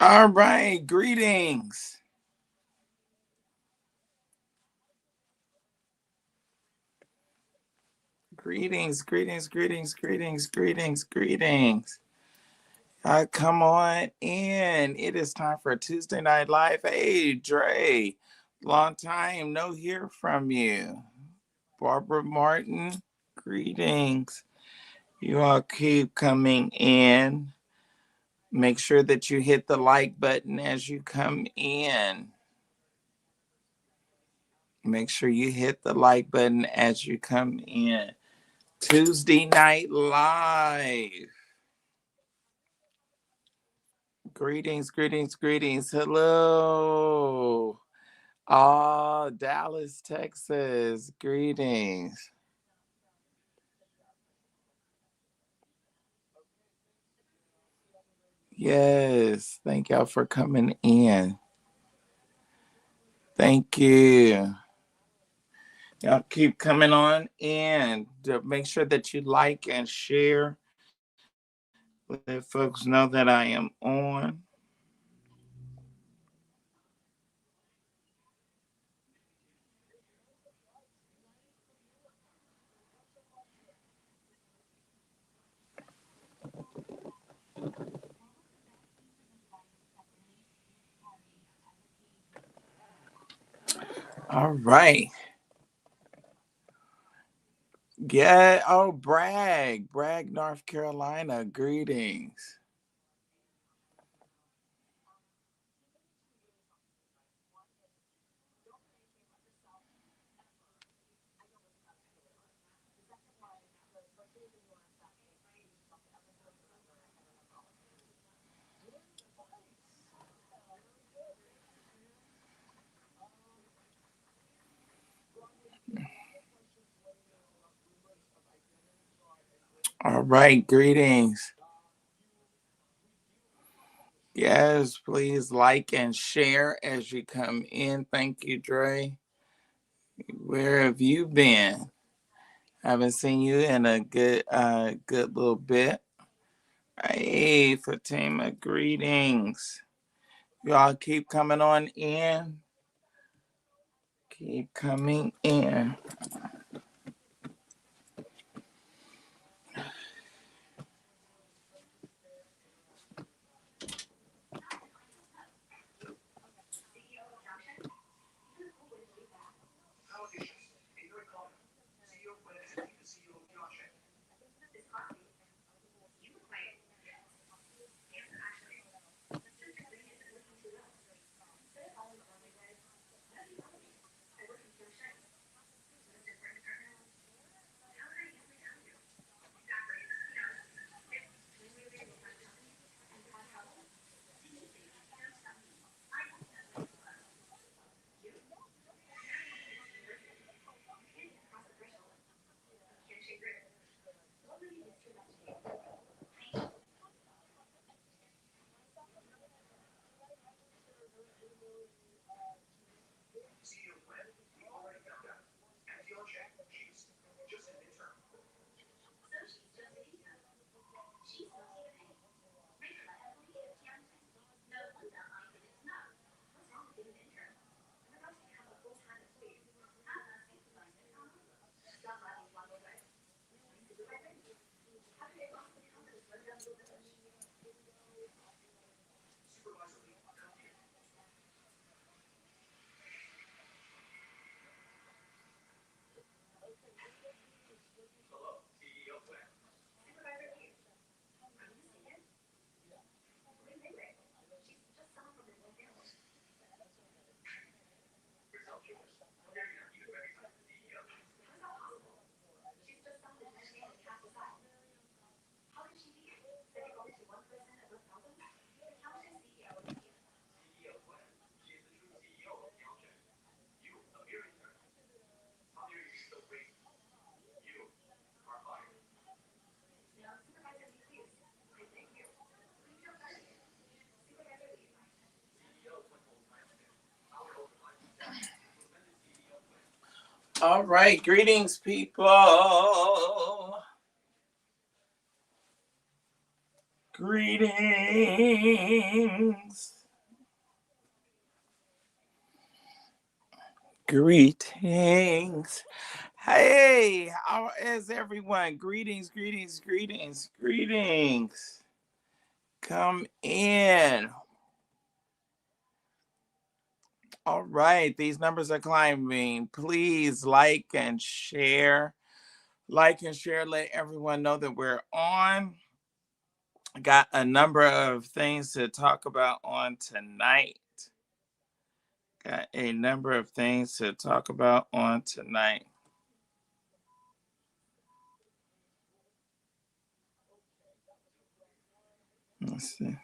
All right, greetings. Greetings. Come on in. It is time for Tuesday Night Live. Hey, Dre. Long time no hear from you. Barbara Martin, greetings. You all keep coming in. Make sure that you hit the like button as you come in. Make sure you hit the like button as you come in. Tuesday Night Live. Greetings. Hello. Oh, Dallas, Texas. Greetings. Yes. Thank y'all for coming in. Thank you. Y'all keep coming on in. Make sure that you like and share. Let folks know that I am on. All right. Yeah. Oh, Bragg, North Carolina. Greetings. All right. Greetings. Yes, please like and share as you come in. Thank you, Dre. Where have you been? Haven't seen you in a good little bit. Hey, Fatima, greetings. Y'all keep coming on in. Keep coming in. All right, greetings, people. Greetings. Greetings. Hey, how is everyone? Greetings, greetings, greetings, greetings. Come in. All right, these numbers are climbing. Please like and share. Like and share, let everyone know that we're on. Got a number of things to talk about on tonight. Got a number of things to talk about on tonight. Let's see.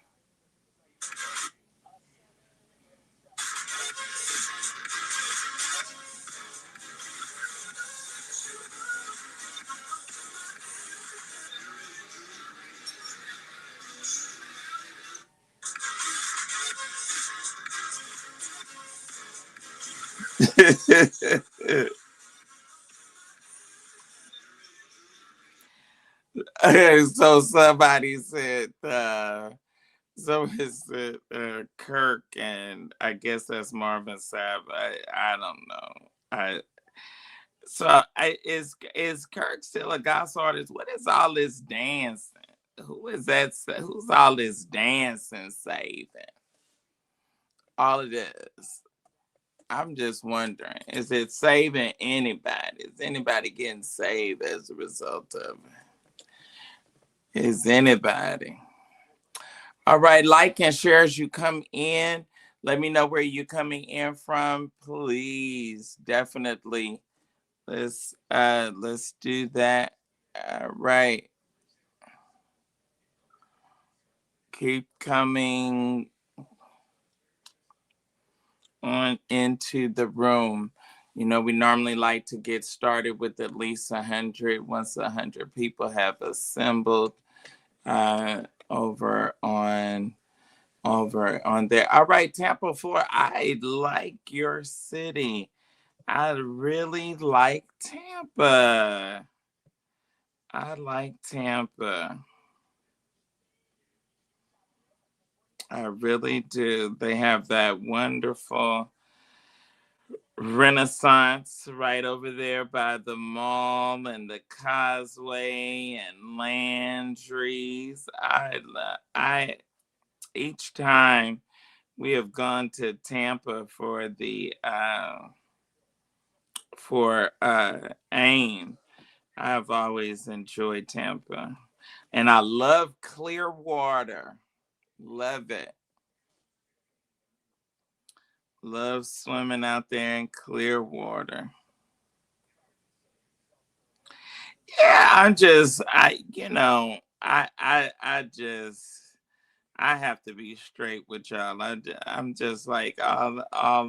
So somebody said Kirk, and I guess that's Marvin Sapp. I don't know. Is Kirk still a gospel artist? What is all this dancing? Who is that? Who's all this dancing saving? All of this. I'm just wondering, is it saving anybody? Is anybody getting saved as a result of it? Is anybody? All right, like and share as you come in. Let me know where you're coming in from, please. Definitely. Let's do that. All right. Keep coming on into the room. You know, we normally like to get started with at least 100. Once 100 people have assembled over on there. All right, Tampa 4, I like your city. I really like Tampa. I like Tampa. I really do. They have that wonderful Renaissance right over there by the mall and the causeway and Landry's. I each time we have gone to Tampa for the AIM, I've always enjoyed Tampa. And I love Clearwater. Love it. Love swimming out there in Clearwater. Yeah, I have to be straight with y'all. I'm just like all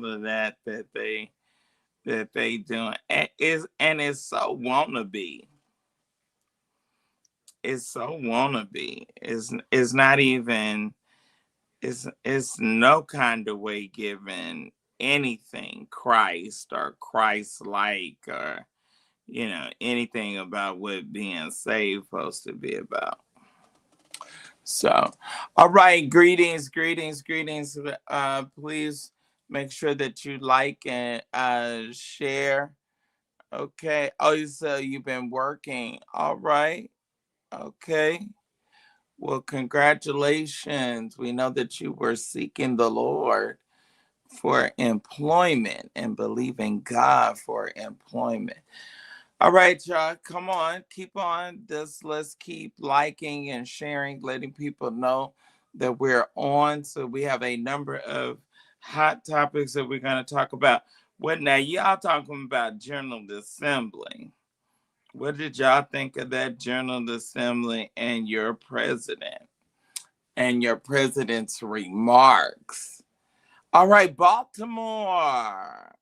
of that they doing, and it's so wannabe. It's so wannabe. It's not even. It's no kind of way given anything Christ or Christ like or anything about what being saved supposed to be about. So, all right, greetings, greetings, greetings. Please make sure that you like and share. Okay. Oh, so you've been working. All right. Okay. Well, congratulations. We know that you were seeking the Lord for employment and believing God for employment. All right, y'all, come on, keep on this. Let's keep liking and sharing, letting people know that we're on. So we have a number of hot topics that we're going to talk about. What now? Y'all talking about General Assembly. What did y'all think of that General Assembly and your president and your president's remarks? All right, Baltimore.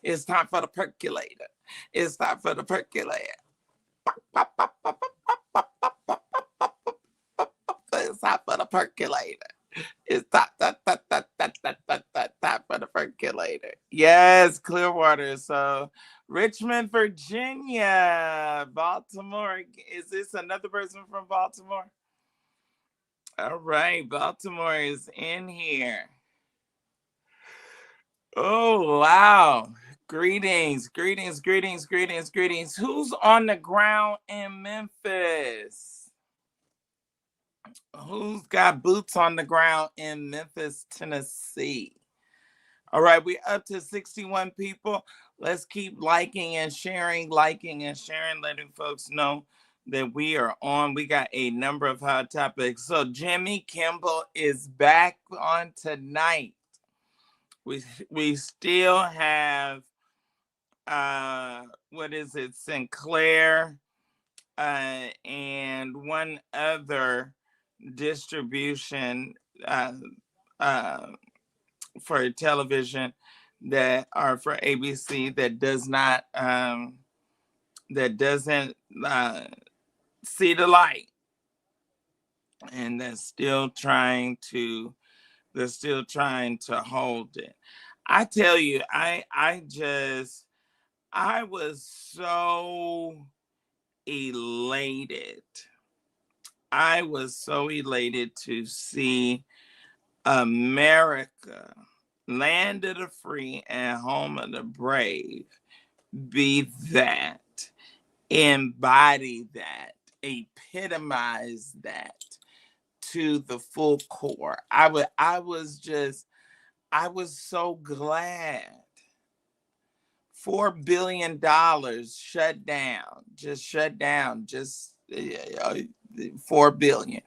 It's time for the percolator. It's time for the percolator. It's time for the percolator. It's time for the percolator. Yes, Clearwater. So, Richmond, Virginia, Baltimore. Is this another person from Baltimore? All right, Baltimore is in here. Oh, wow. Greetings, greetings, greetings, greetings, greetings. Who's on the ground in Memphis? Who's got boots on the ground in Memphis, Tennessee? All right, we're up to 61 people. Let's keep liking and sharing, letting folks know that we are on. We got a number of hot topics. So Jimmy Kimmel is back on tonight. We still have what is it, Sinclair, and one other distribution uh, uh, for television that are for ABC that doesn't see the light, and they're still trying to hold it. I tell you, I was so elated. I was so elated to see America, land of the free and home of the brave, be that, embody that, epitomize that to the full core. I was so glad. $4 billion shut down, just 4 billion.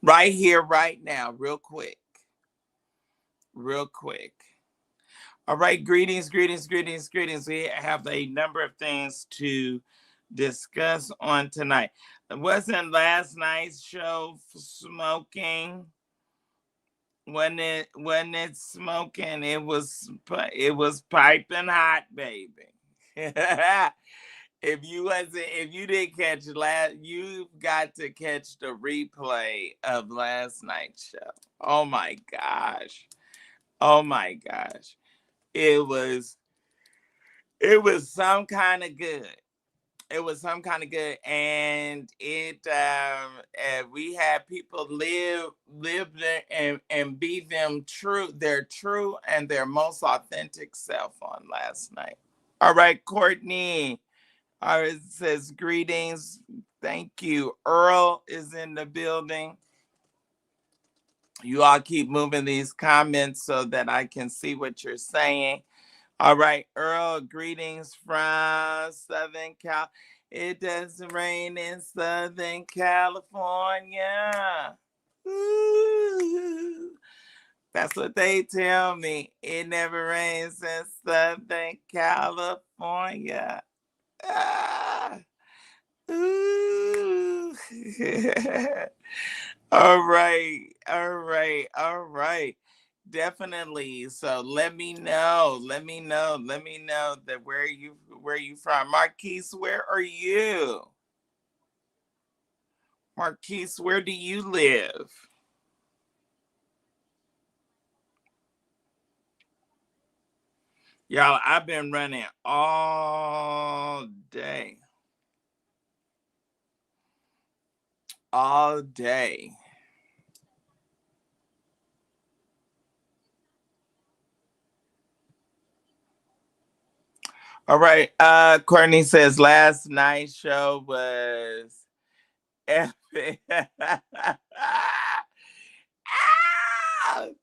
Right here, right now, real quick. All right, greetings. We have a number of things to discuss on tonight. It wasn't last night's show smoking. Wasn't it smoking? It was piping hot, baby. If you didn't catch you've got to catch the replay of last night's show. Oh my gosh. It was some kind of good. And we had people live there and be their true and their most authentic self on last night. All right, Courtney. It says greetings. Thank you. Earl is in the building. You all keep moving these comments so that I can see what you're saying. All right, Earl, greetings from Southern Cal. It doesn't rain in Southern California. Ooh, that's what they tell me. It never rains in Southern California. Ah, ooh. All right. Definitely. So let me know that where you from. Marquise, where are you? Marquise, where do you live? Y'all, I've been running all day. All day. All right. Courtney says last night's show was epic.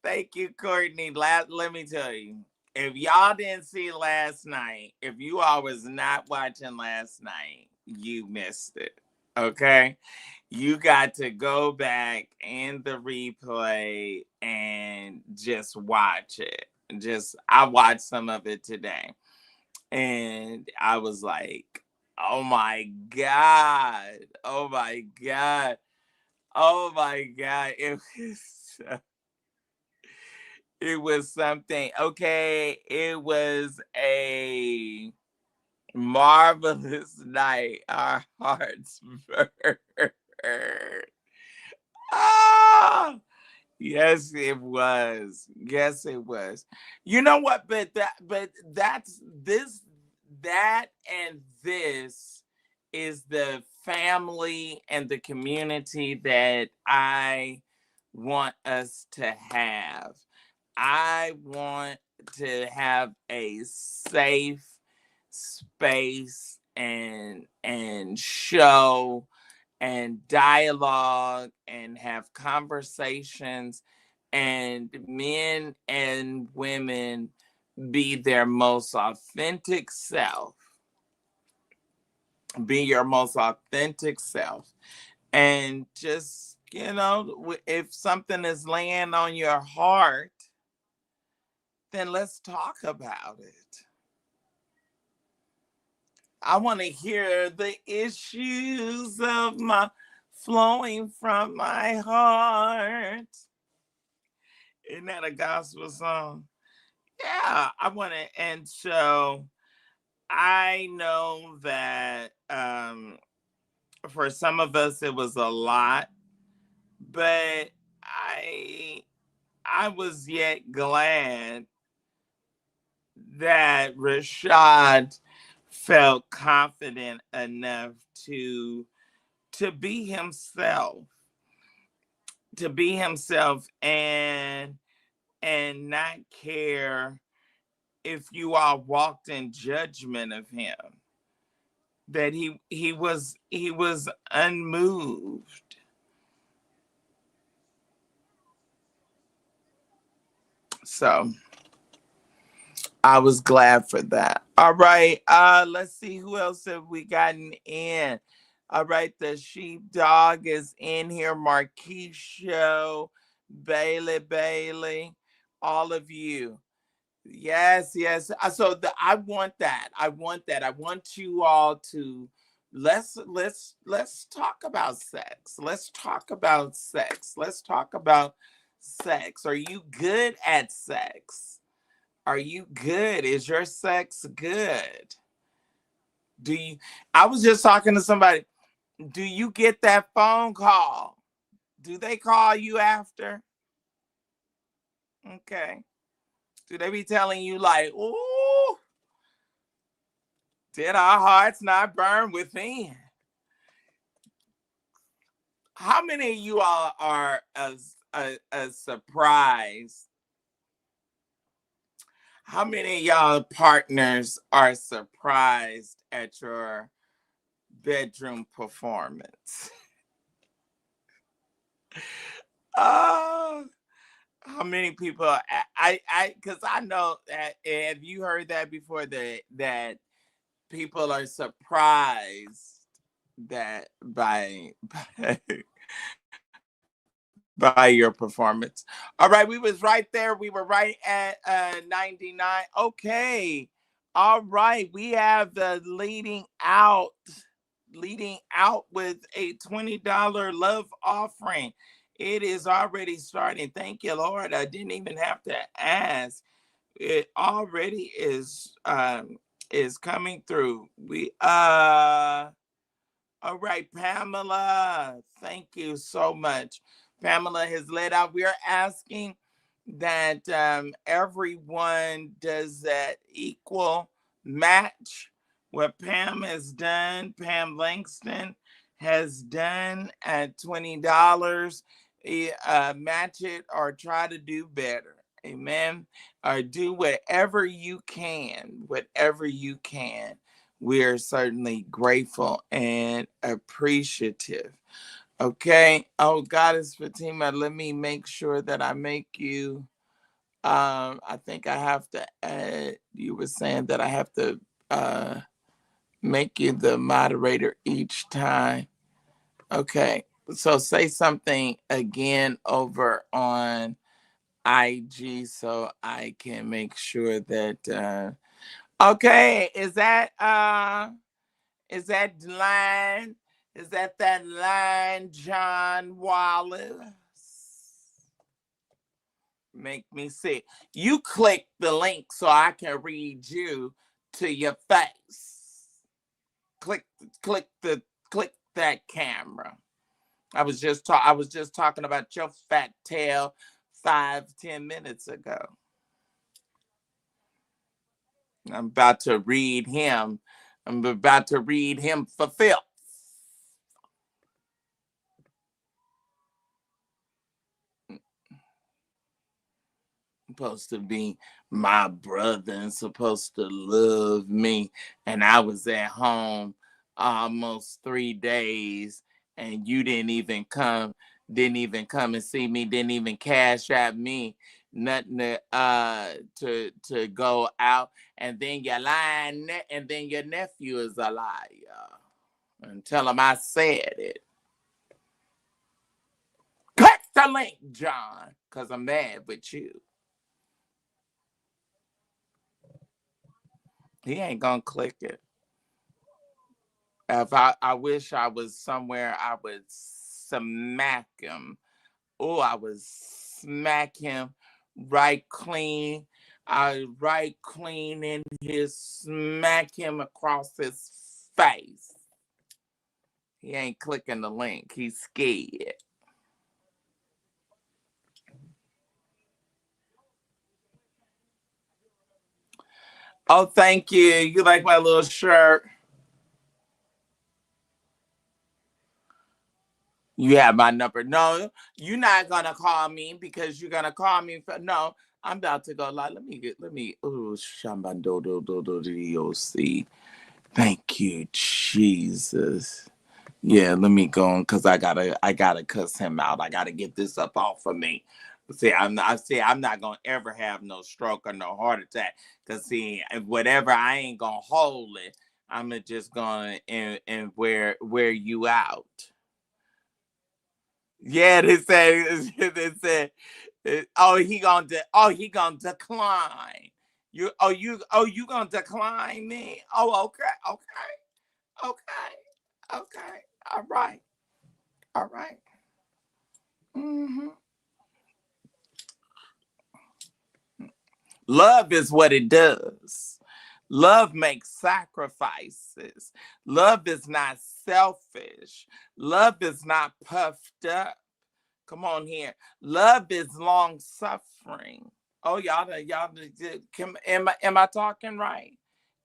Thank you, Courtney. Let me tell you, if y'all didn't see last night, if you all was not watching last night, you missed it. Okay? You got to go back in the replay and just watch it. I watched some of it today. And I was like, oh my God. Oh my God. Oh my God. It was something. Okay. It was a marvelous night. Our hearts burned. Ah! Yes, it was. Yes, it was. You know what? That and this is the family and the community that I want us to have. I want to have a safe space and show and dialogue and have conversations, and men and women be their most authentic self. Be your most authentic self. And just, if something is laying on your heart, then let's talk about it. I want to hear the issues of my flowing from my heart. Isn't that a gospel song? Yeah, I want to. And so I know that for some of us it was a lot, but I was yet glad that Rashad felt confident enough to be himself, and not care if you all walked in judgment of him. That he was unmoved. So I was glad for that. All right. Let's see who else have we gotten in. All right, the sheepdog is in here. Marquisha, Bailey, all of you. Yes. So I want that. I want you all to let's talk about sex. Let's talk about sex. Let's talk about sex. Are you good at sex? Are you good? Is your sex good? Do you I was just talking to somebody. Do you get that phone call? Do they call you after? Okay. Do they be telling you like, "Ooh, did our hearts not burn within?" How many of you all are as surprised? How many of y'all partners are surprised at your bedroom performance? Oh, how many people? Because I know that. Have you heard that before? That people are surprised that by your performance. All right, we was right there. We were right at 99. Okay. All right, we have the leading out with a $20 love offering. It is already starting. Thank you, Lord. I didn't even have to ask. It already is coming through. All right, Pamela, thank you so much. Pamela has led out. We are asking that everyone does that equal match what Pam has done. Pam Langston has done at $20. Match it or try to do better. Amen. Or do whatever you can, whatever you can. We are certainly grateful and appreciative. Okay. Oh, Goddess Fatima, let me make sure that I make you. I think I have to add. You were saying that I have to make you the moderator each time. Okay. So say something again over on IG so I can make sure that. Okay. Is that line? Is that line, John Wallace? Make me see. You click the link so I can read you to your face. Click, click that camera. I was just talking about your fat tail 5-10 minutes ago. I'm about to read him. I'm about to read him for filth. supposed to be my brother and supposed to love me. And I was at home almost 3 days and you didn't even come and see me, didn't even cash at me nothing to go out, and then you're lying, and then your nephew is a liar. And tell him I said it. Click the link, John, because I'm mad with you. He ain't gonna click it. If I wish I was somewhere, I would smack him. Oh, I would smack him right clean. I right clean in his, smack him across his face. He ain't clicking the link. He's scared. Oh, thank you. You like my little shirt? You have my number. No, you're not gonna call me because you're gonna call me for no. I'm about to go live. Oh, Shambando do do do do see. Thank you, Jesus. Yeah, let me go on because I gotta cuss him out. I gotta get this up off of me. I'm not gonna ever have no stroke or no heart attack. Cause see, whatever I ain't gonna hold it. I'm just gonna and wear you out. Yeah, they said they said, he gonna decline. You gonna decline me? Oh, okay. All right. All right. Mm-hmm. Love is what it does. Love makes sacrifices. Love is not selfish. Love is not puffed up. Come on here. Love is long suffering. Oh, am I talking right?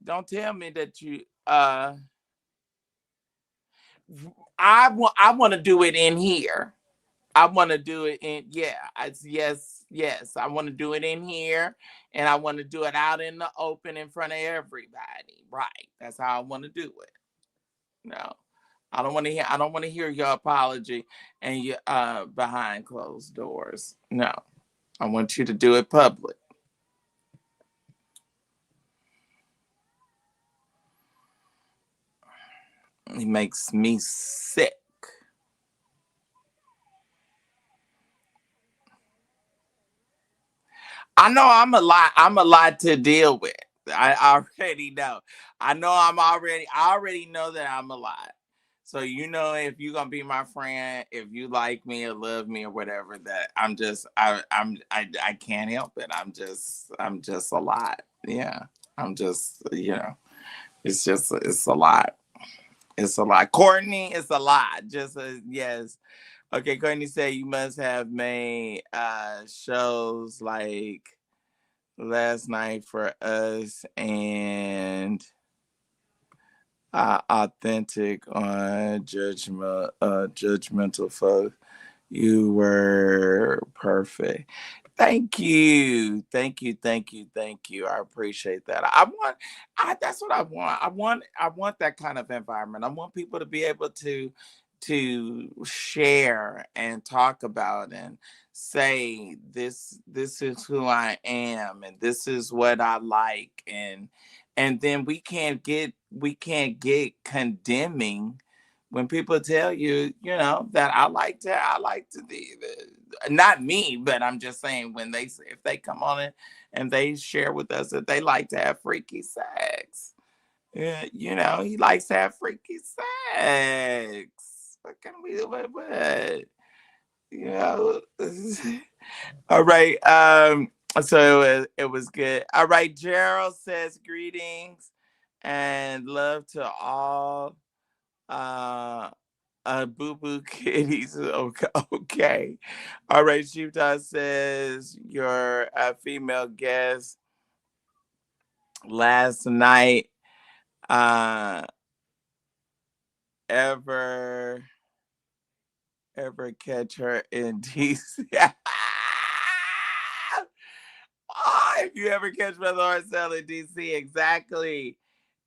Don't tell me that you I want to do it in here. I want to do it in, yeah, yes. I want to do it in here, and I want to do it out in the open in front of everybody. Right. That's how I want to do it. No. I don't want to hear your apology and your behind closed doors. No. I want you to do it public. It makes me sick. I know I'm a lot to deal with. I already know. I already know that I'm a lot. So if you're gonna be my friend, if you like me or love me or whatever, that I can't help it. I'm just a lot. Yeah. I'm just it's a lot. It's a lot. Courtney, it's a lot. Just yes. Okay, Courtney said you must have made shows like last night for us and authentic on judgmental folks. You were perfect. Thank you. I appreciate that. That's what I want. I want that kind of environment. I want people to be able to share and talk about and say this is who I am and this is what I like, and then we can't get condemning when people tell that I like to be not me, but I'm just saying when if they come on it and they share with us that they like to have freaky sex. Yeah, he likes to have freaky sex. What can we do? What? You know. All right. So it was good. All right. Gerald says greetings and love to all. Uh, Boo Boo Kitties. Okay. Okay. All right. Shivta says your female guest last night. Uh, ever catch her in DC? If you ever catch Brother Arcel in DC, exactly.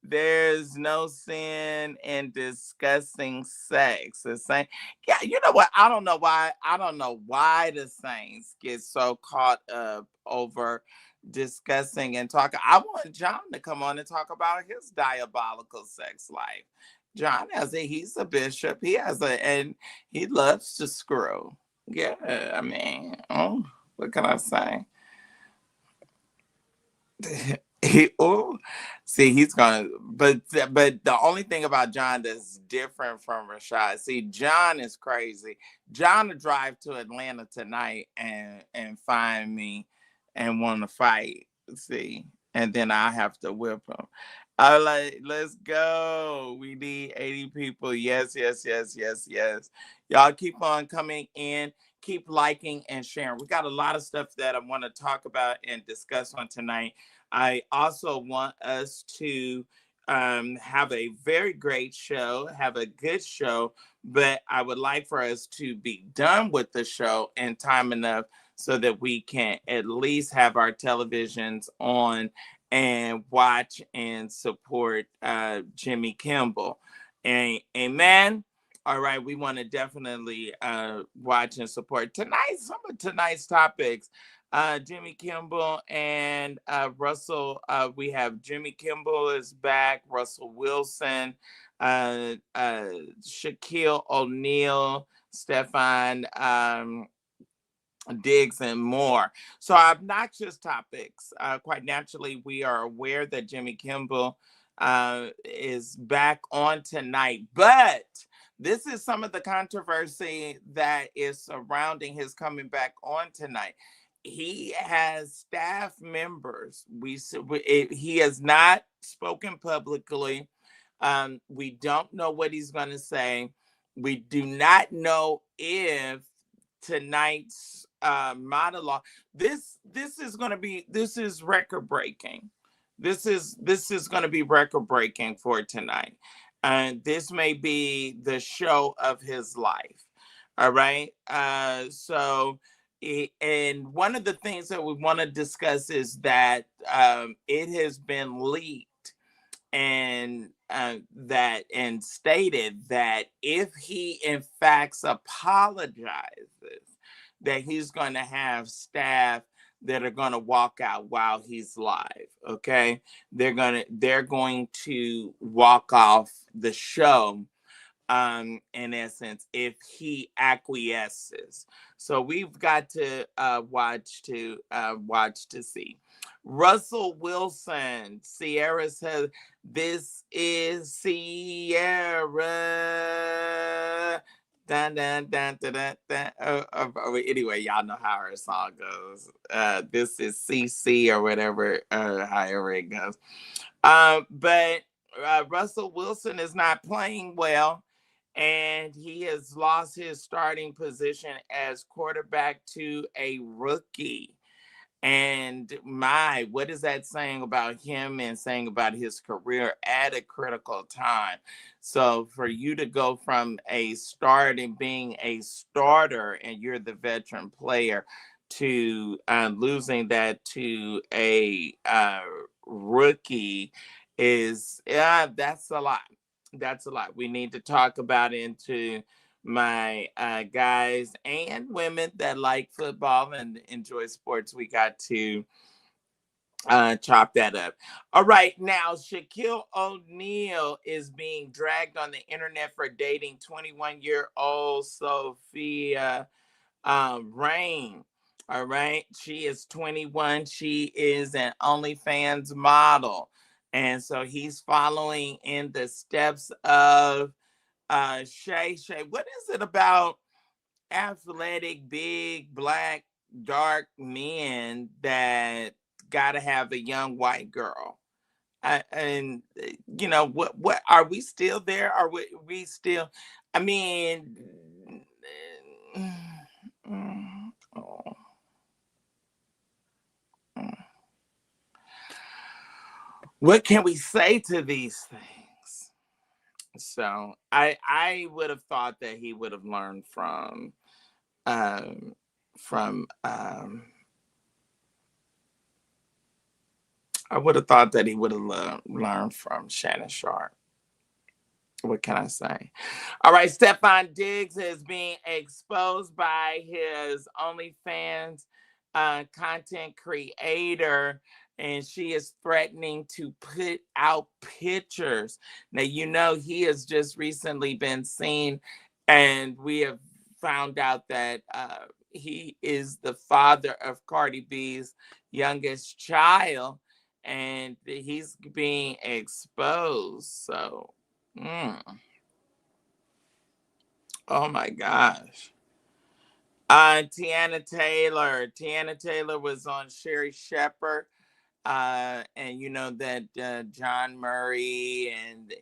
There's no sin in discussing sex. The same, yeah. You know what? I don't know why. I don't know why the saints get so caught up over discussing and talking. I want John to come on and talk about his diabolical sex life. John he's a bishop. He has and he loves to screw. Yeah, I mean, oh, what can I say? Oh, see, he's gonna, but the only thing about John that's different from Rashad, see, John is crazy. John will drive to Atlanta tonight and find me and want to fight. See, and then I have to whip him. I like, let's go. We need 80 people. Yes, yes, yes, yes, yes. Y'all keep on coming in. Keep liking and sharing. We got a lot of stuff that I want to talk about and discuss on tonight. I also want us to have a very great show, have a good show, but I would like for us to be done with the show in time enough so that we can at least have our televisions on and watch and support Jimmy Kimmel. And amen. All right, we want to definitely watch and support tonight. Some of tonight's topics, Jimmy Kimmel and Russell. We have Jimmy Kimmel is back. Russell Wilson, Shaquille O'Neal, Stefon Diggs, and more. So obnoxious topics. Quite naturally, we are aware that Jimmy Kimmel is back on tonight, but this is some of the controversy that is surrounding his coming back on tonight. He has staff members. He has not spoken publicly. We don't know what he's going to say. We do not know if tonight's monologue. This is going to be, this is record breaking. This is going to be record breaking for tonight. And this may be the show of his life. All right. And one of the things that we want to discuss is that it has been leaked and that and stated that if he in fact apologizes, that he's going to have staff that are going to walk out while he's live. Okay, they're going to walk off the show, in essence, if he acquiesces. So we've got to watch to see. Russell Wilson, Sierra says, "This is Sierra." Dun, dun, dun, dun, dun, dun. Anyway, y'all know how her song goes. This is CC or whatever, however it goes. But Russell Wilson is not playing well, and he has lost his starting position as quarterback to a rookie. And what is that saying about him and saying about his career at a critical time? So for you to go from a start and being a starter and you're the veteran player to losing that to a rookie that's a lot. That's a lot. We need to talk about into my guys and women that like football and enjoy sports. We got to chop that up. All right, now Shaquille O'Neal is being dragged on the internet for dating 21-year-old Sophie Rain. All right, she is 21. She is an OnlyFans model, and so he's following in the steps of Shay. What is it about athletic, big, black, dark men that got to have a young white girl? And you know what are we still there? Are we still? I mean, oh, what can we say to these things? So I would have thought that he would have learned um, from I would have thought that he would have learned from Shannon Sharp. What can I say? All right, Stefon Diggs is being exposed by his OnlyFans content creator, and she is threatening to put out pictures. Now, you know, he has just recently been seen, and we have found out that he is the father of Cardi B's youngest child, and he's being exposed. So, oh my gosh. Teyana Taylor was on Sherri Shepherd. And you know that John Murray and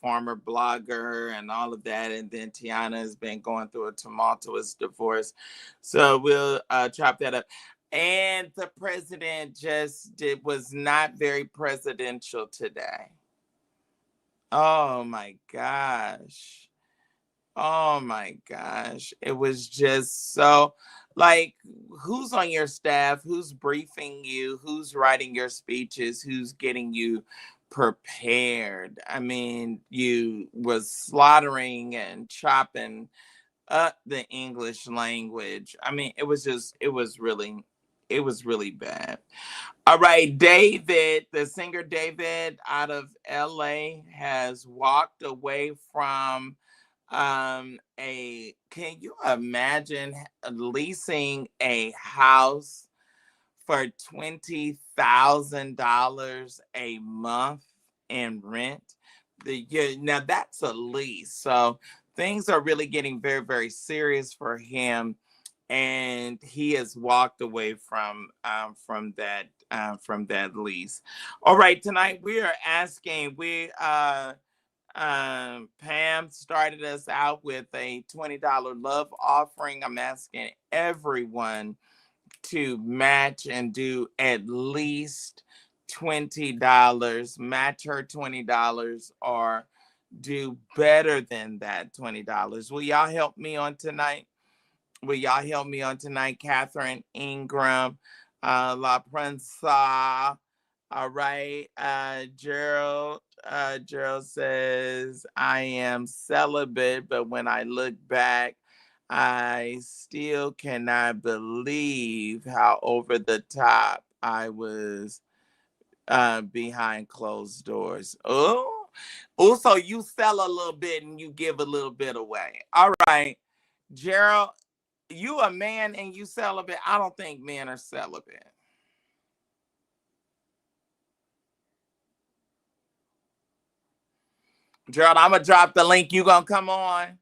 former blogger and all of that. And then Teyana has been going through a tumultuous divorce. So we'll chop that up. And the president was not very presidential today. Oh my gosh. Oh my gosh. It was just so like, who's on your staff? Who's briefing you? Who's writing your speeches? Who's getting you prepared? I mean, you was slaughtering and chopping up the English language. I mean, it was really bad. All right, David, the singer David out of LA has walked away from can you imagine leasing a house for $20,000 a month in rent? Now that's a lease. So things are really getting very, very serious for him, and he has walked away from that lease. All right, tonight we are asking Pam started us out with a $20 love offering. I'm asking everyone to match and do at least $20. Match her $20 or do better than that $20. Will y'all help me on tonight? Will y'all help me on tonight? Catherine Ingram, La Prensa. All right. Gerald says, I am celibate, but when I look back, I still cannot believe how over the top I was behind closed doors. Oh, also you sell a little bit and you give a little bit away. All right, Gerald, you a man and you celibate. I don't think men are celibate. Gerald, I'm gonna drop the link. You gonna come on?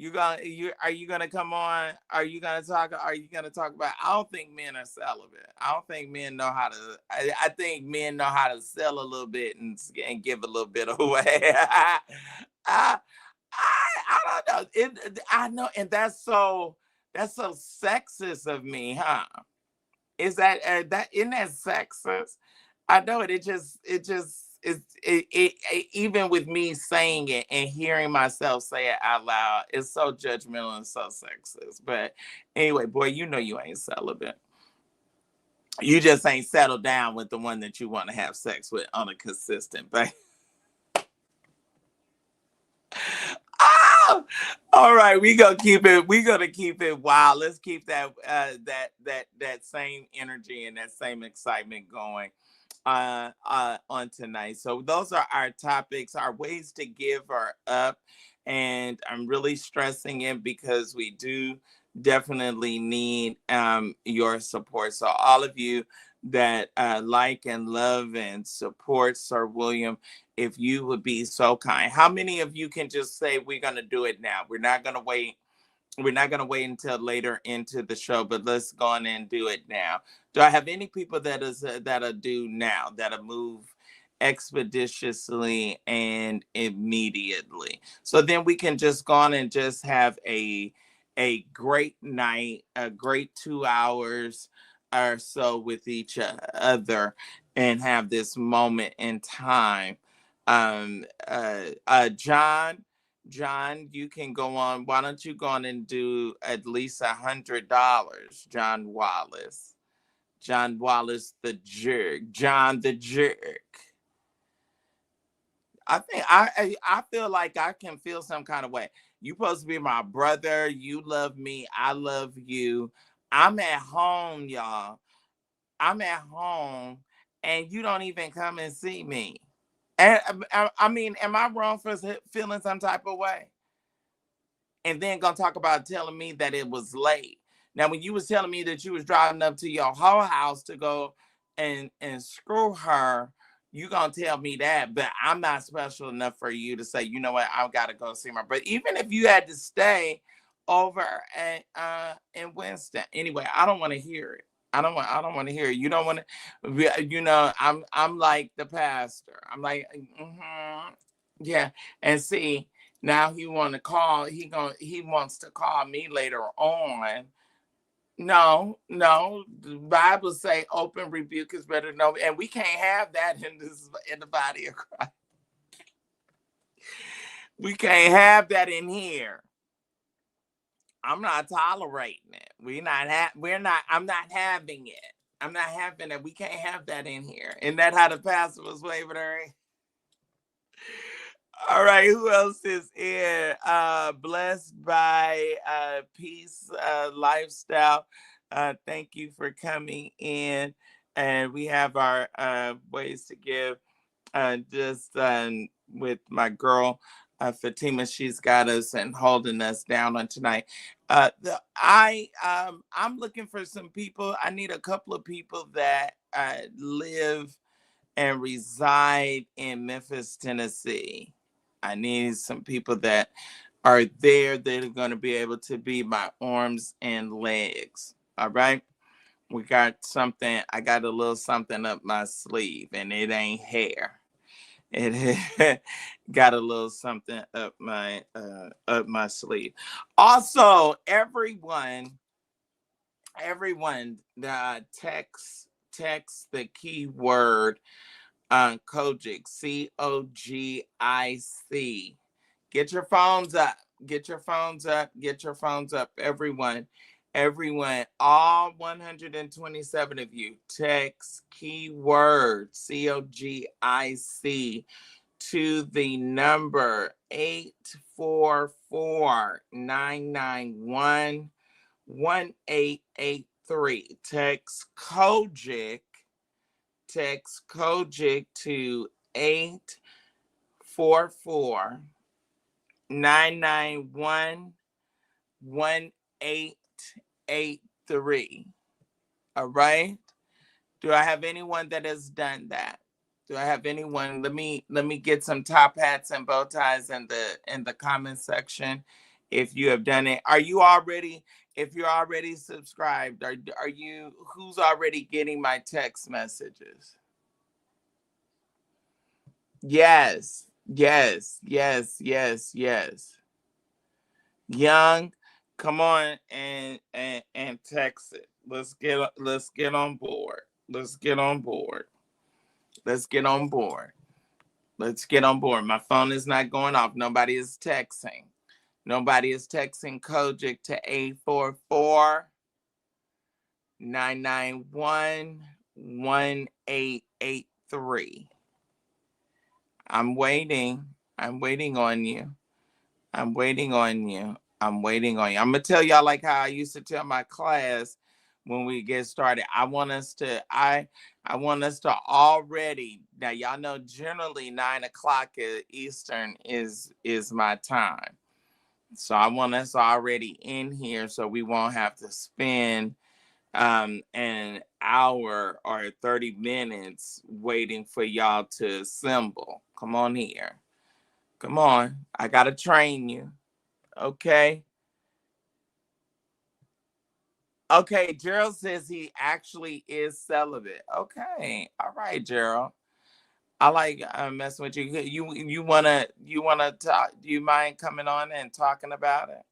Are you gonna come on? Are you gonna talk? Are you gonna talk about? I don't think men are celibate. I don't think men know how to. I think men know how to sell a little bit and give a little bit away. I, I don't know. I know, and that's so sexist of me, huh? Is that isn't that sexist? I know it. Even with me saying it and hearing myself say it out loud, it's so judgmental and so sexist. But anyway, boy, you know you ain't celibate. You just ain't settled down with the one that you want to have sex with on a consistent basis. Oh, all right, we gonna keep it. We gonna keep it wild. Let's keep that same energy and that same excitement going on tonight. So those are our topics. Our ways to give are up, and I'm really stressing it because we do definitely need your support. So all of you that like and love and support Sir William, if you would be so kind. How many of you can just say we're going to do it now? We're not going to wait. We're not going to wait until later into the show, but let's go on and do it now. Do I have any people that'll do now, that'll move expeditiously and immediately? So then we can just go on and just have a great night, a great 2 hours or so with each other and have this moment in time. John, you can go on. Why don't you go on and do at least $100, John Wallace? John Wallace the jerk. John the jerk. I feel like I can feel some kind of way. You supposed to be my brother. You love me. I love you. I'm at home, y'all. I'm at home, and you don't even come and see me. And I mean, am I wrong for feeling some type of way? And then gonna talk about telling me that it was late. Now, when you was telling me that you was driving up to your whole house to go and screw her, you gonna tell me that, but I'm not special enough for you to say, you know what, I've got to go see my brother. Even if you had to stay over at in Winston. Anyway, I don't want to hear it. I don't want to hear it. You don't want to, you know, I'm like the pastor. I'm like, yeah. And see, now he want to call, he wants to call me later on. No, the Bible say open rebuke is better than no, and we can't have that in the body of Christ. We can't have that in here. I'm not tolerating it. I'm not having it. I'm not having it. We can't have that in here. Isn't that how the pastor was waving her? All right, who else is in? Blessed by Peace Lifestyle. Thank you for coming in. And we have our ways to give just with my girl Fatima. She's got us and holding us down on tonight. I'm looking for some people. I need a couple of people that live and reside in Memphis, Tennessee. I need some people that are there that are going to be able to be my arms and legs. All right. We got something. I got a little something up my sleeve, and it ain't hair. It got a little something up my sleeve. Also, everyone, text the keyword COGIC, COGIC. Get your phones up. Get your phones up. Get your phones up. Everyone, all 127 of you, text keyword COGIC to the number 844-991-1883. Text COGIC to 844-991-1883. All right. Do I have anyone that has done that? Do I have anyone? Let me get some top hats and bow ties in the comment section. If you have done it, are you already? If you're already subscribed, are you? Who's already getting my text messages? Yes. Young, come on and text it. Let's get on board. Let's get on board. Let's get on board. Let's get on board. My phone is not going off. Nobody is texting. Nobody is texting COGIC to 844-991-1883. I'm waiting. I'm waiting on you. I'm waiting on you. I'm waiting on you. I'm going to tell y'all like how I used to tell my class when we get started. I want us to already, now y'all know generally 9 o'clock Eastern is my time. So I want us already in here so we won't have to spend an hour or 30 minutes waiting for y'all to assemble. Come on here. Come on. I got to train you. Okay. Okay, Gerald says he actually is celibate. Okay. All right, Gerald. I like messing with you. You wanna talk? Do you mind coming on and talking about it?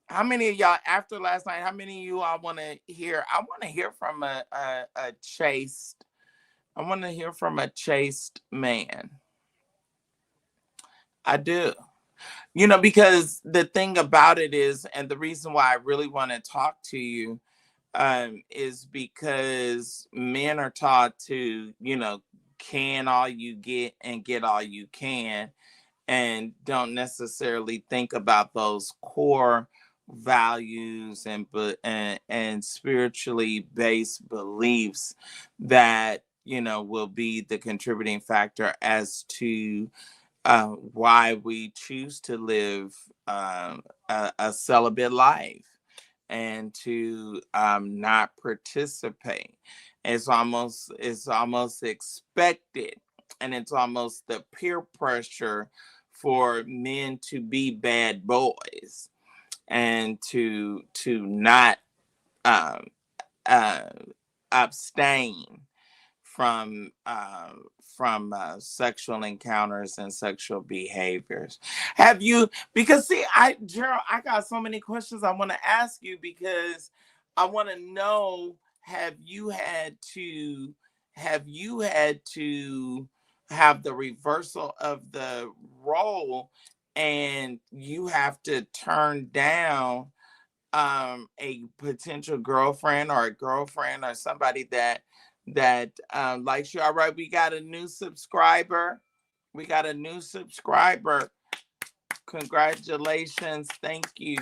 How many of y'all after last night? How many of you all want to hear? I want to hear from a chaste. I want to hear from a chaste man. I do. Because the thing about it is, and the reason why I really want to talk to you, is because men are taught to, can all you get and get all you can, and don't necessarily think about those core values and spiritually based beliefs that will be the contributing factor as to why we choose to live a celibate life and to not participate. It's almost expected, and it's almost the peer pressure for men to be bad boys and to not um, uh, abstain from sexual encounters and sexual behaviors. Have you? Because see, Gerald, I got so many questions I want to ask you, because I want to know: have you had to have the reversal of the role, and you have to turn down a potential girlfriend or a girlfriend or somebody that likes you? All right, we got a new subscriber. Congratulations. Thank you.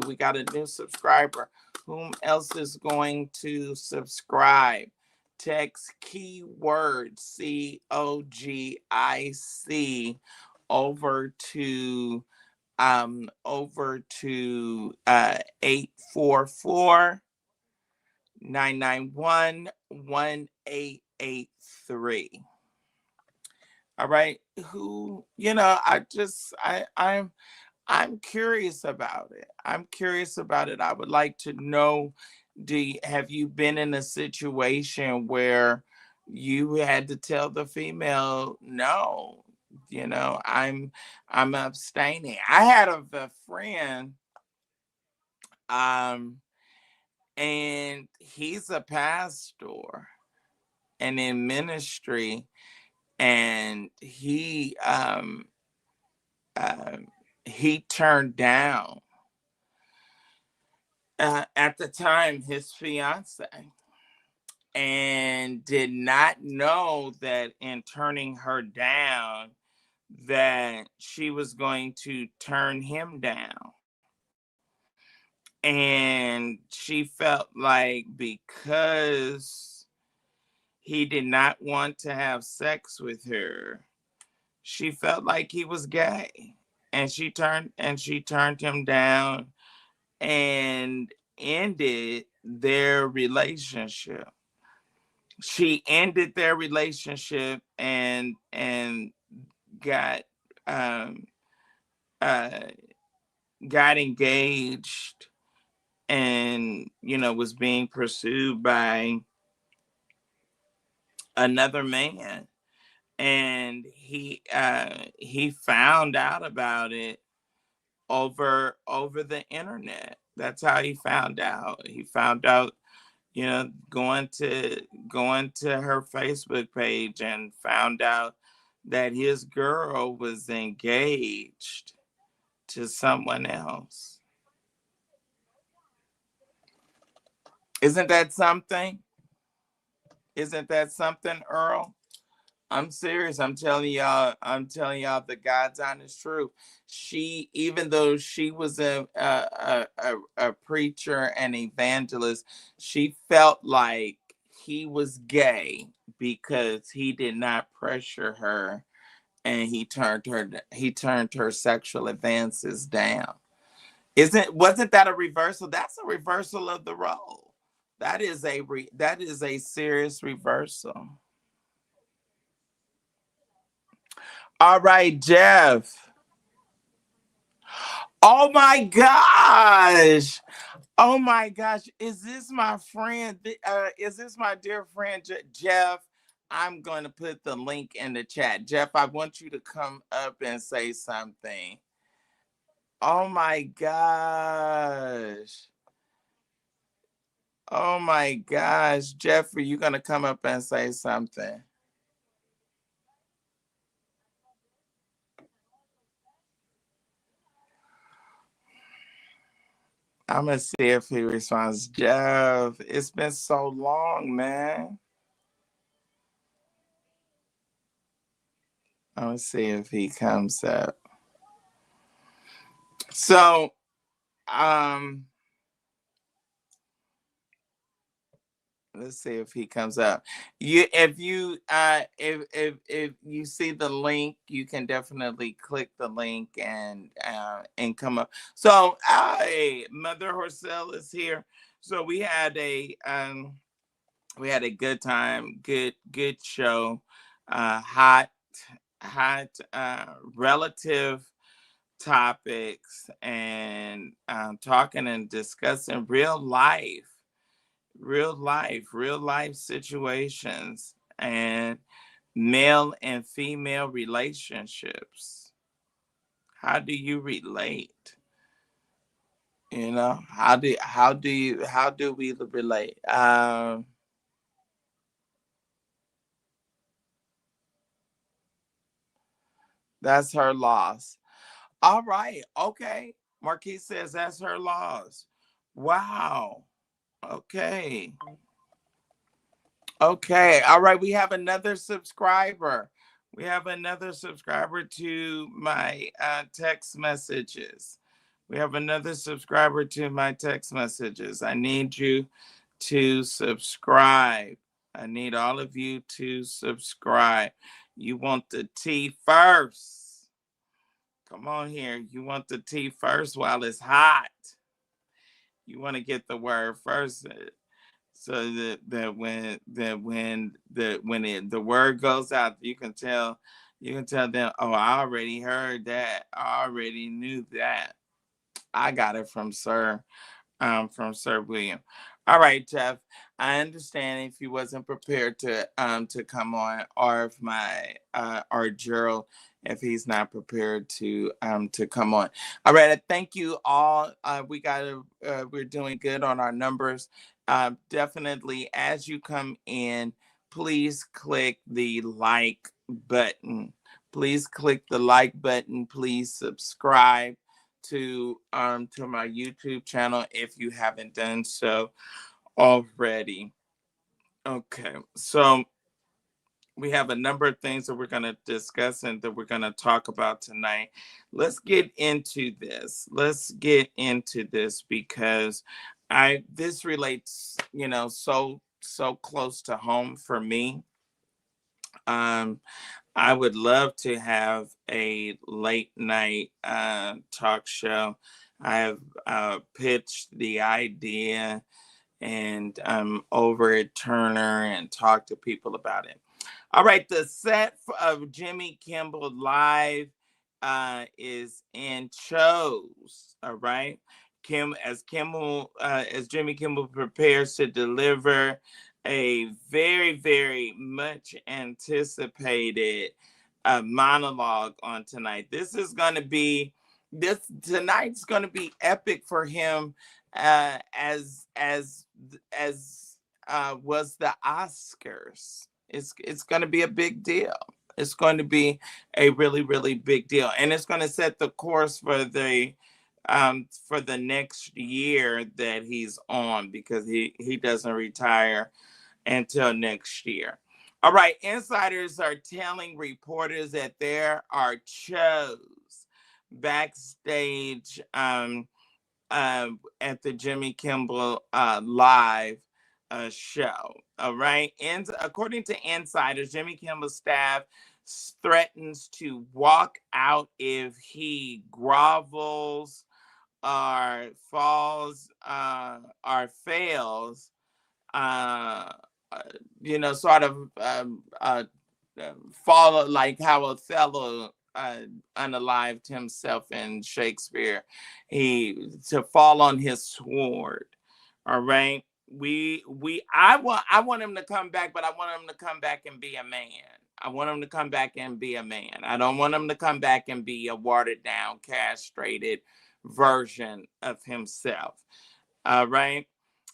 We got a new subscriber. Whom else is going to subscribe? Text keyword COGIC over to 844 991-1883. All right. I'm curious about it. I would like to know, have you been in a situation where you had to tell the female, no, I'm abstaining? I had a friend, and he's a pastor and in ministry, and he turned down at the time his fiance, and did not know that in turning her down that she was going to turn him down. And she felt like because he did not want to have sex with her, she felt like he was gay, and she turned him down and ended their relationship. She ended their relationship and got um uh got engaged, and was being pursued by another man, and he found out about it over the internet. That's how he found out. He found out, going to her Facebook page, and found out that his girl was engaged to someone else. Isn't that something? Isn't that something, Earl? I'm serious. I'm telling y'all the God's honest truth. She, even though she was a preacher and evangelist, she felt like he was gay because he did not pressure her, and he turned her sexual advances down. Wasn't that a reversal? That's a reversal of the role. That is a serious reversal. All right, Jeff. Oh my gosh. Oh my gosh. Is this my friend? Is this my dear friend, Jeff? I'm going to put the link in the chat. Jeff, I want you to come up and say something. Oh my gosh. Oh my gosh. Jeff, are you going to come up and say something? I'm gonna see if he responds. Jeff, it's been so long, man. I'm gonna see if he comes up. So, um, let's see if he comes up. If you see the link, you can definitely click the link and come up. So, hey, Mother Horcel is here. So we had a good time, good show, hot relative topics, and talking and discussing real life situations, and male and female relationships. How do you relate? How do we relate? That's her loss. All right. Okay. Marquise says that's her loss. Wow. Okay. Okay. All right. We have another subscriber. We have another subscriber to my text messages. We have another subscriber to my text messages. I need you to subscribe. I need all of you to subscribe. You want the tea first. Come on here. You want the tea first while it's hot. You want to get the word first, so the word goes out, you can tell them, oh, I already heard that. I already knew that. I got it from Sir William. All right, Jeff. I understand if you wasn't prepared to come on, or if my or Gerald, if he's not prepared to come on. All right. Thank you all. We're doing good on our numbers. Definitely, as you come in, please click the like button. Please click the like button. Please subscribe to my YouTube channel if you haven't done so already. Okay, so we have a number of things that we're going to discuss and that we're going to talk about tonight. Let's get into this. Let's get into this because this relates, so close to home for me. I would love to have a late night talk show. I have pitched the idea and over at Turner and talked to people about it. All right, the set of Jimmy Kimmel Live is in shows. All right, as Jimmy Kimmel prepares to deliver a very, very much anticipated monologue on tonight. Tonight's going to be epic for him, as was the Oscars. It's going to be a big deal. It's going to be a really, really big deal, and it's going to set the course for the next year that he's on, because he doesn't retire until next year. All right, insiders are telling reporters that there are shows backstage at the Jimmy Kimmel Live show. All right. And according to insiders, Jimmy Kimmel's staff threatens to walk out if he grovels or falls or fails, uh, sort of follow like how Othello unalived himself in Shakespeare. To fall on his sword. All right. I want him to come back, but I want him to come back and be a man. I want him to come back and be a man. I don't want him to come back and be a watered down, castrated version of himself. All right.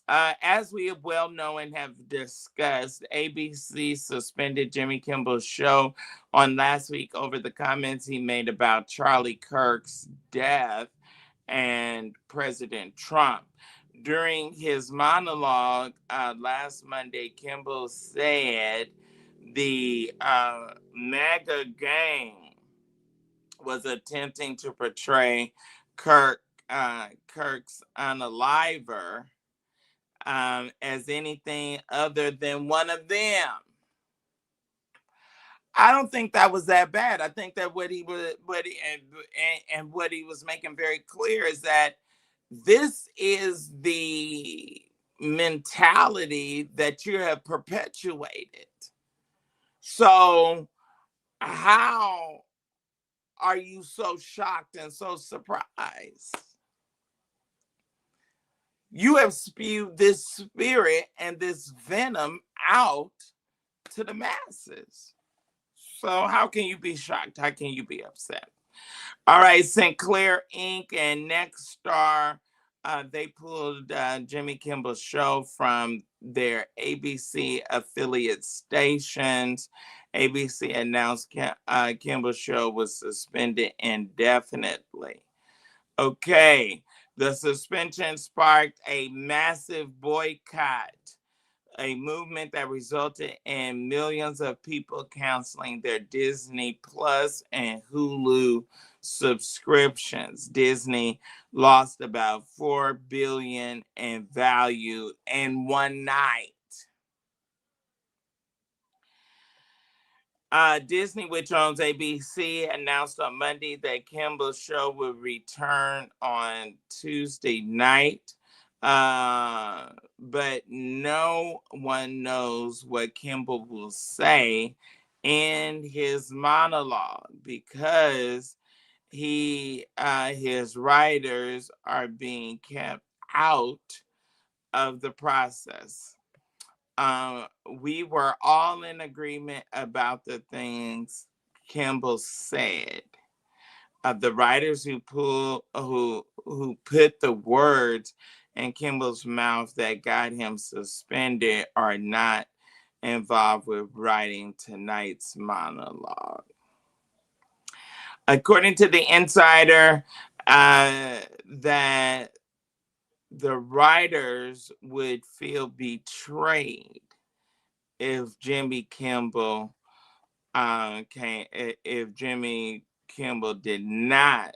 As we have well known and have discussed, ABC suspended Jimmy Kimmel's show on last week over the comments he made about Charlie Kirk's death. and President Trump. During his monologue last Monday, Kimmel said the MAGA gang was attempting to portray Kirk's unaliver as anything other than one of them. I don't think that was that bad. I think that what he was making very clear is that this is the mentality that you have perpetuated. So how are you so shocked and so surprised? You have spewed this spirit and this venom out to the masses. So how can you be shocked? How can you be upset? All right, Sinclair Inc. and Nexstar, they pulled Jimmy Kimmel's show from their ABC affiliate stations. ABC announced Kimmel's show was suspended indefinitely. Okay, the suspension sparked a massive boycott, a movement that resulted in millions of people canceling their Disney Plus and Hulu subscriptions. Disney lost about $4 billion in value in one night. Disney, which owns ABC, announced on Monday that Kimmel's show will return on Tuesday night. But no one knows what Kimmel will say in his monologue because his writers are being kept out of the process. We were all in agreement about the things Kimmel said. The writers who put the words in Kimmel's mouth that got him suspended are not involved with writing tonight's monologue. According to the Insider, that the writers would feel betrayed if Jimmy Kimmel if Jimmy Kimmel did not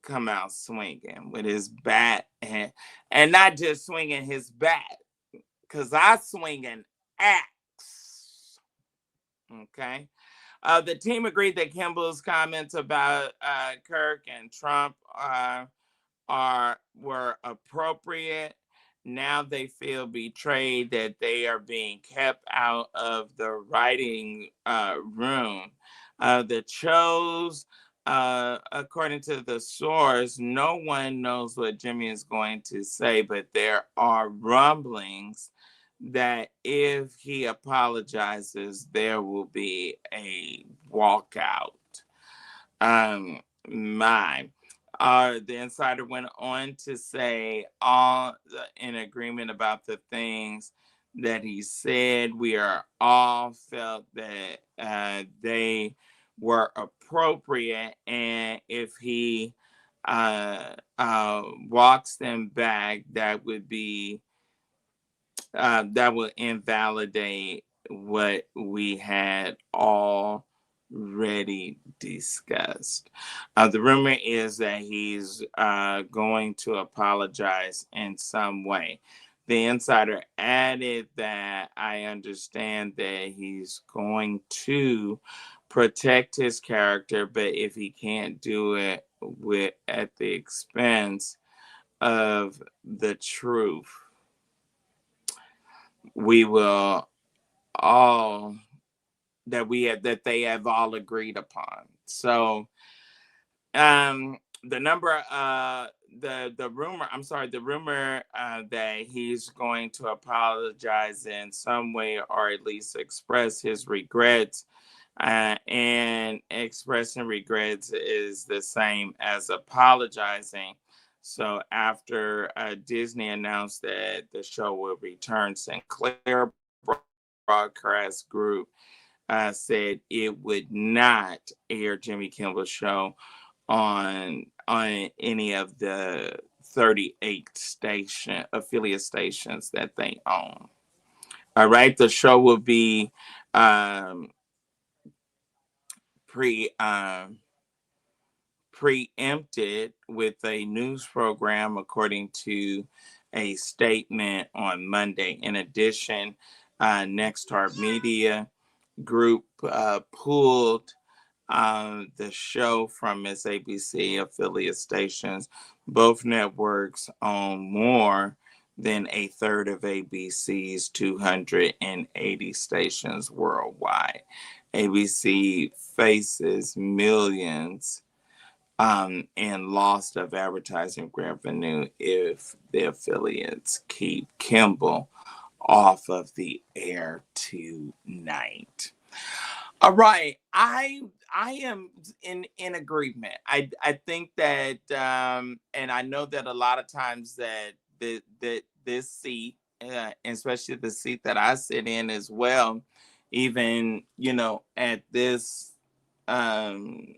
come out swinging with his bat and not just swinging his bat, because I swing an axe. Okay. The team agreed that Kimball's comments about Kirk and Trump were appropriate. Now they feel betrayed that they are being kept out of the writing room. The shows, according to the source, no one knows what Jimmy is going to say, but there are rumblings that if he apologizes, there will be a walkout. The Insider went on to say, all in agreement about the things that he said. We are all felt that they were appropriate, and if he walks them back, that would invalidate what we had already discussed. The rumor is that he's going to apologize in some way. The Insider added that I understand that he's going to protect his character, but if he can't do it at the expense of the truth, we will all that they have all agreed upon. So the rumor that he's going to apologize in some way, or at least express his regrets, and expressing regrets is the same as apologizing. So after Disney announced that the show will return, Sinclair Broadcast Group said it would not air Jimmy Kimmel's show on any of the 38 affiliate stations that they own. All right, the show will be um, pre preempted with a news program, according to a statement on Monday. In addition, Nexstar Media Group pulled the show from its ABC affiliate stations. Both networks own more than a third of ABC's 280 stations worldwide. ABC faces millions and loss of advertising revenue if the affiliates keep Kimmel off of the air tonight. All right, I am in agreement. I think that and I know that a lot of times that this seat, especially the seat that I sit in as well, even at this um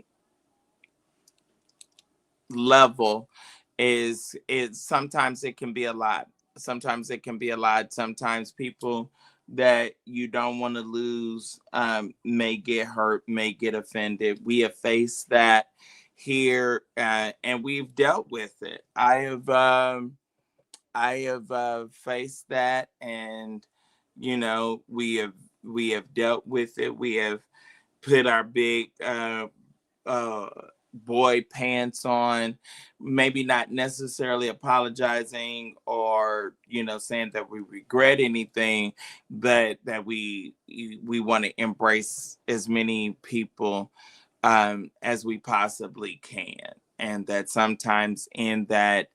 level, is sometimes it can be a lot. Sometimes it can be a lot. Sometimes people that you don't want to lose may get hurt, may get offended. We have faced that here, and we've dealt with it. I have faced that, and we have dealt with it. We have put our big uh, boy pants on, maybe not necessarily apologizing or saying that we regret anything, but that we want to embrace as many people as we possibly can, and that sometimes in that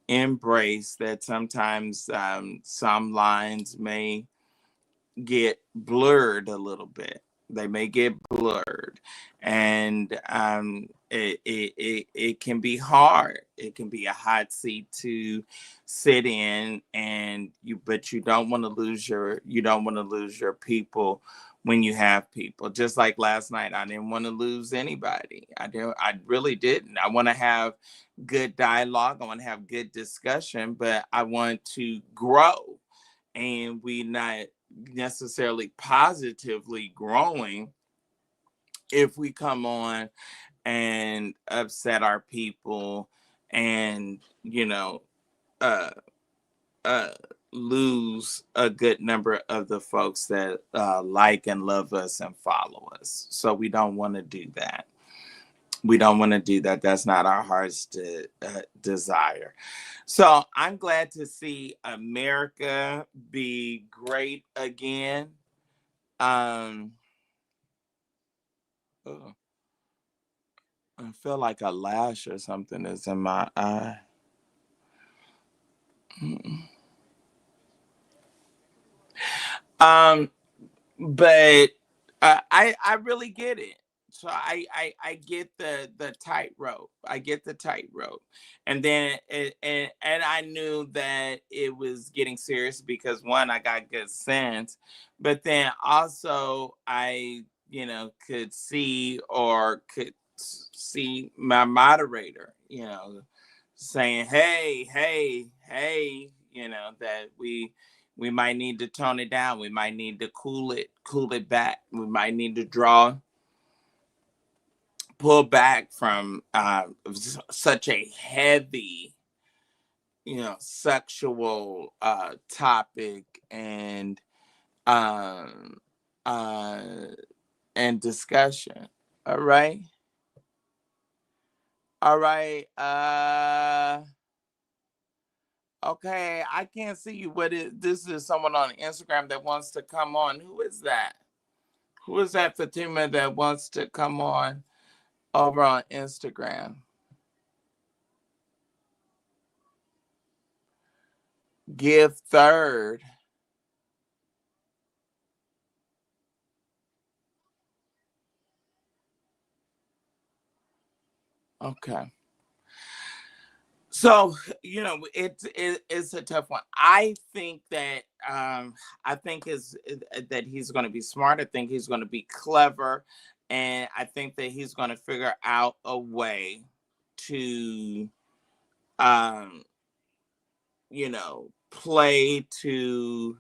embrace, that sometimes some lines may get blurred a little bit. They may get blurred, and it can be hard. It can be a hot seat to sit in, and but you don't want to lose your people when you have people. Just like last night, I didn't want to lose anybody. I really didn't. I want to have good dialogue. I want to have good discussion, but I want to grow, and we not necessarily positively growing if we come on and upset our people, and uh uh lose a good number of the folks that like and love us and follow us. So we don't want to do that. We don't want to do that. That's not our heart's desire. So I'm glad to see America be great again. Um, oh, I feel like a lash or something is in my eye. Um, but I really get it. So I get the tightrope. I get the tightrope, and then and I knew that it was getting serious because, one, I got good sense, but then also I could see, or could see my moderator saying, hey, that we might need to tone it down. We might need to cool it back. We might need to pull back from such a heavy, sexual topic um, uh, and discussion. All right. All right. Okay, I can't see you, but this is someone on Instagram that wants to come on. Who is that? Who is that, Fatima, that wants to come on over on Instagram? Give third. Okay. So, it's a tough one. I think that I think is that he's going to be smart. I think he's going to be clever, and I think that he's going to figure out a way. to, you know, play to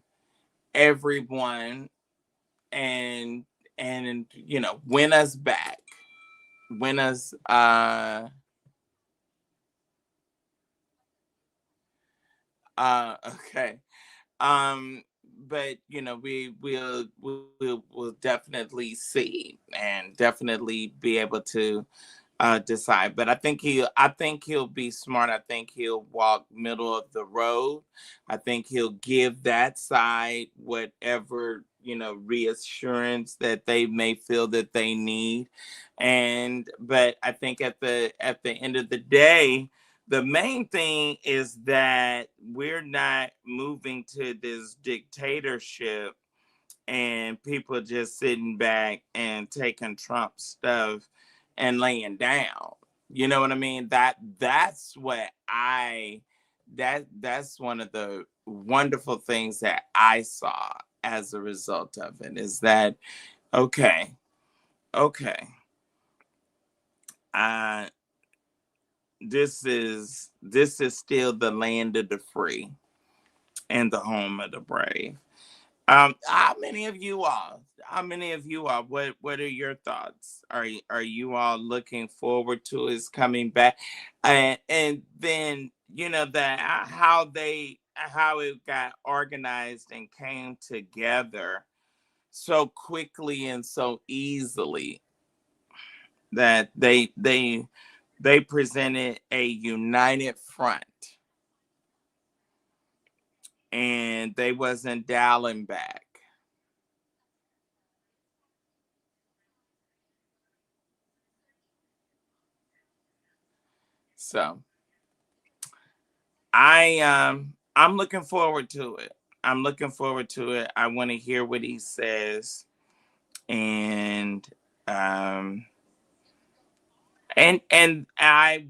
everyone and you know, win us back, win us. Okay. But you know, we'll definitely see and definitely be able to decide. But I think he'll be smart. I think he'll walk middle of the road. I think he'll give that side whatever, you know, reassurance that they may feel that they need. And but I think at the end of the day, the main thing is that we're not moving to this dictatorship and people just sitting back and taking Trump stuff and laying down. You know what I mean? That's what that's one of the wonderful things that I saw as a result of it, is that okay, okay. Uh this is still the land of the free and the home of the brave. How many of you all? How many of you all? What are your thoughts? Are you all looking forward to his coming back? And then you know that how it got organized and came together so quickly and so easily that they presented a united front and they wasn't dialing back. So I'm looking forward to it. I'm looking forward to it. I want to hear what he says, and um and I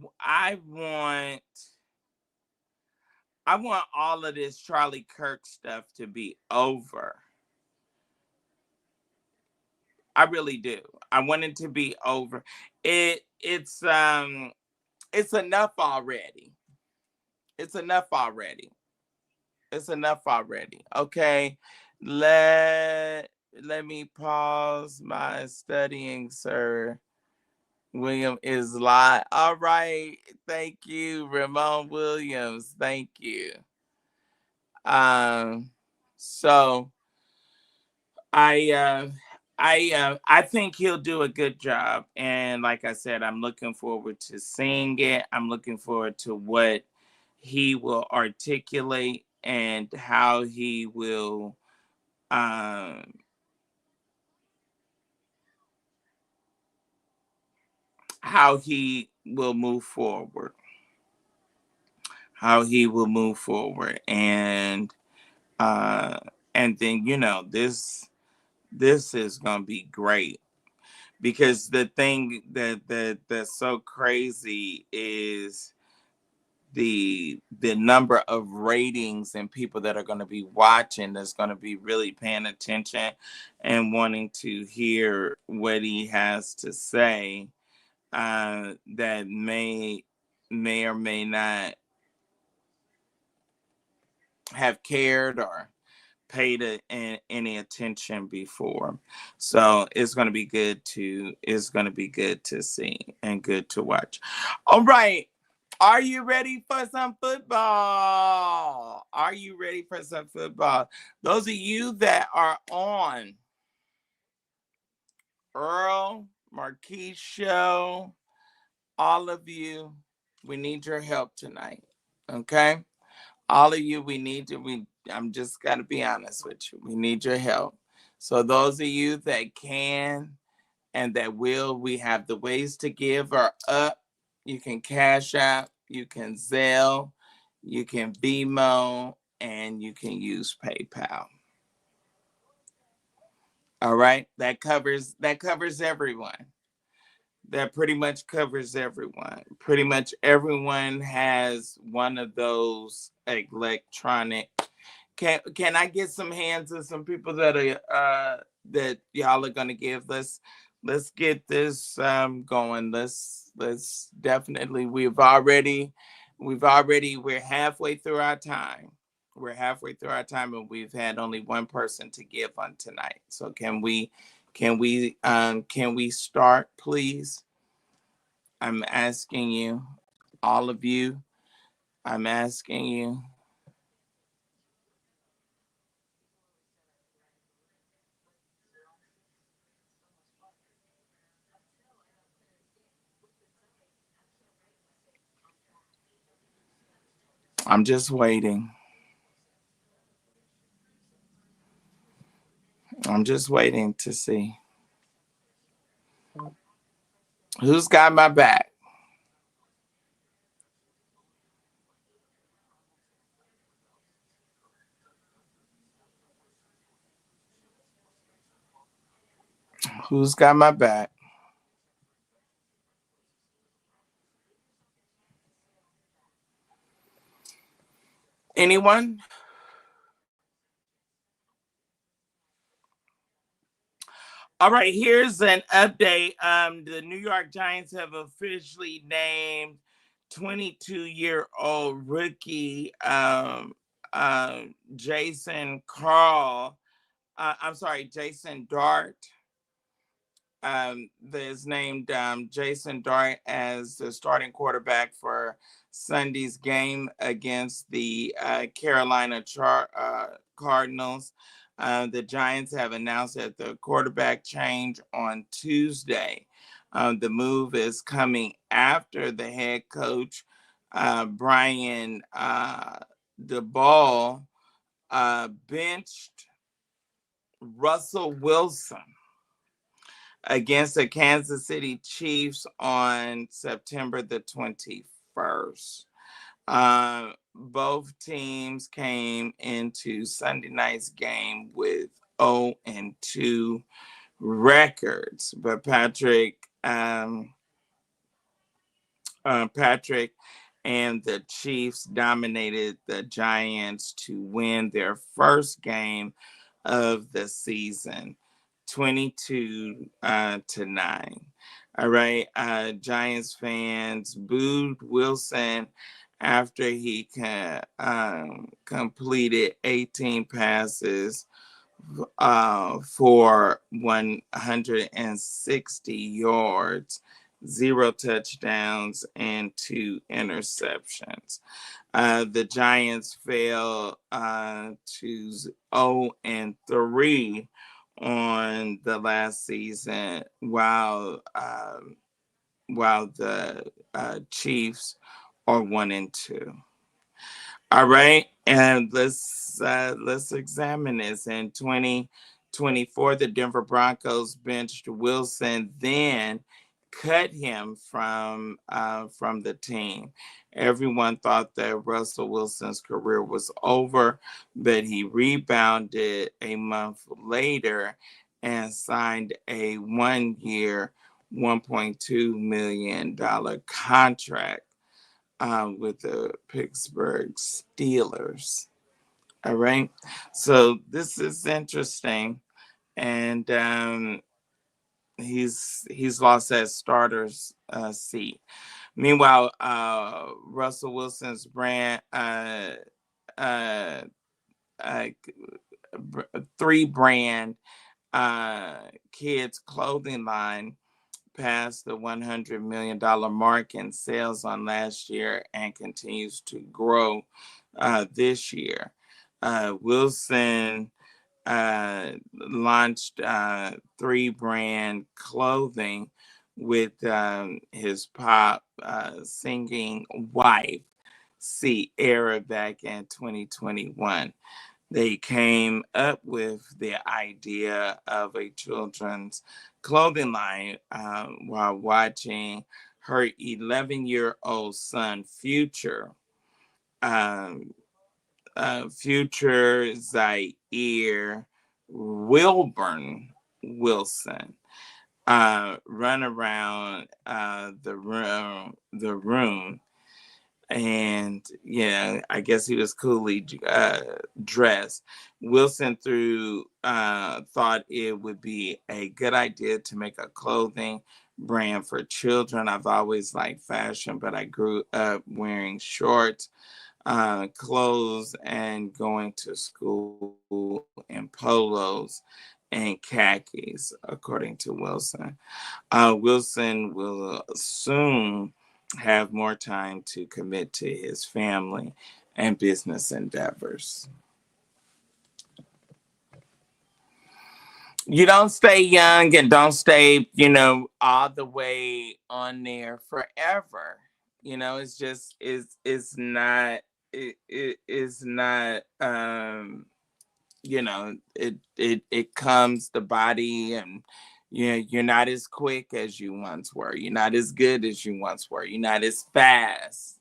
want all of this Charlie Kirk stuff to be over. I really do. I want it to be over. It's enough already. It's enough already. It's enough already. Okay. Let me pause my studying, sir. William is live. All right. Thank you, Ramon Williams. Thank you. Um, so I I think he'll do a good job. And like I said, I'm looking forward to seeing it. I'm looking forward to what he will articulate and um how he will move forward. How he will move forward. Uh and then you know this is gonna be great because the thing that's so crazy is the number of ratings and people that are going to be watching, that's going to be really paying attention and wanting to hear what he has to say, that may or may not have cared or paid any attention before. So it's going to be good to see and good to watch. All right. Are you ready for some football? Are you ready for some football? Those of you that are on Earl Marquis show, all of you, we need your help tonight. Okay? All of you, I'm just gotta be honest with you. We need your help. So those of you that can and that will, we have the ways to give are up. You can Cashapp, you can Zelle, you can Venmo, and you can use PayPal. All right, that covers everyone. That pretty much covers everyone. Pretty much everyone has one of those electronic. Can I get some hands of some people that are that y'all are gonna give? let's get this going. Let's definitely. We're halfway through our time. We're halfway through our time, and we've had only one person to give on tonight. So can we start, please? I'm asking you, all of you. I'm asking you. I'm just waiting. I'm just waiting to see who's got my back. Who's got my back? Anyone? All right, here's an update. The New York Giants have officially named 22-year-old rookie Jason Carl. I'm sorry, Jason Dart is named Jason Dart as the starting quarterback for Sunday's game against the Carolina Cardinals. The Giants have announced that the quarterback change on Tuesday. The move is coming after the head coach, Brian DeBall, benched Russell Wilson against the Kansas City Chiefs on September the 21st. Both teams came into Sunday night's game with 0-2 records, but Patrick and the Chiefs dominated the Giants to win their first game of the season, 22-9. All right, Giants fans booed Wilson after he completed 18 passes for 160 yards, 0 touchdowns, and 2 interceptions. The Giants fell to 0-3 on the last season, while the Chiefs are 1-2. All right, and let's examine this. In 2024, the Denver Broncos benched Wilson, then cut him from the team. Everyone thought that Russell Wilson's career was over, but he rebounded a month later and signed a 1-year, $1.2 million contract with the Pittsburgh Steelers. All right. So this is interesting. And he's lost that starter's seat. Meanwhile, Russell Wilson's brand, uh, uh, 3 brand kids clothing line passed the $100 million mark in sales on last year and continues to grow this year. Wilson launched 3 brand clothing with his pop singing wife, Sierra, back in 2021. They came up with the idea of a children's clothing line while watching her 11-year-old son, um, Future Zaire Wilburn Wilson, run around the room And yeah, I guess he was coolly dressed. Wilson thought it would be a good idea to make a clothing brand for children. I've always liked fashion, but I grew up wearing shorts, clothes, and going to school in polos and khakis, according to Wilson. Wilson will soon have more time to commit to his family and business endeavors. You don't stay young and don't stay, all the way on there forever. It's just it is not it comes the body, and you're not as quick as you once were, you're not as good as you once were, you're not as fast.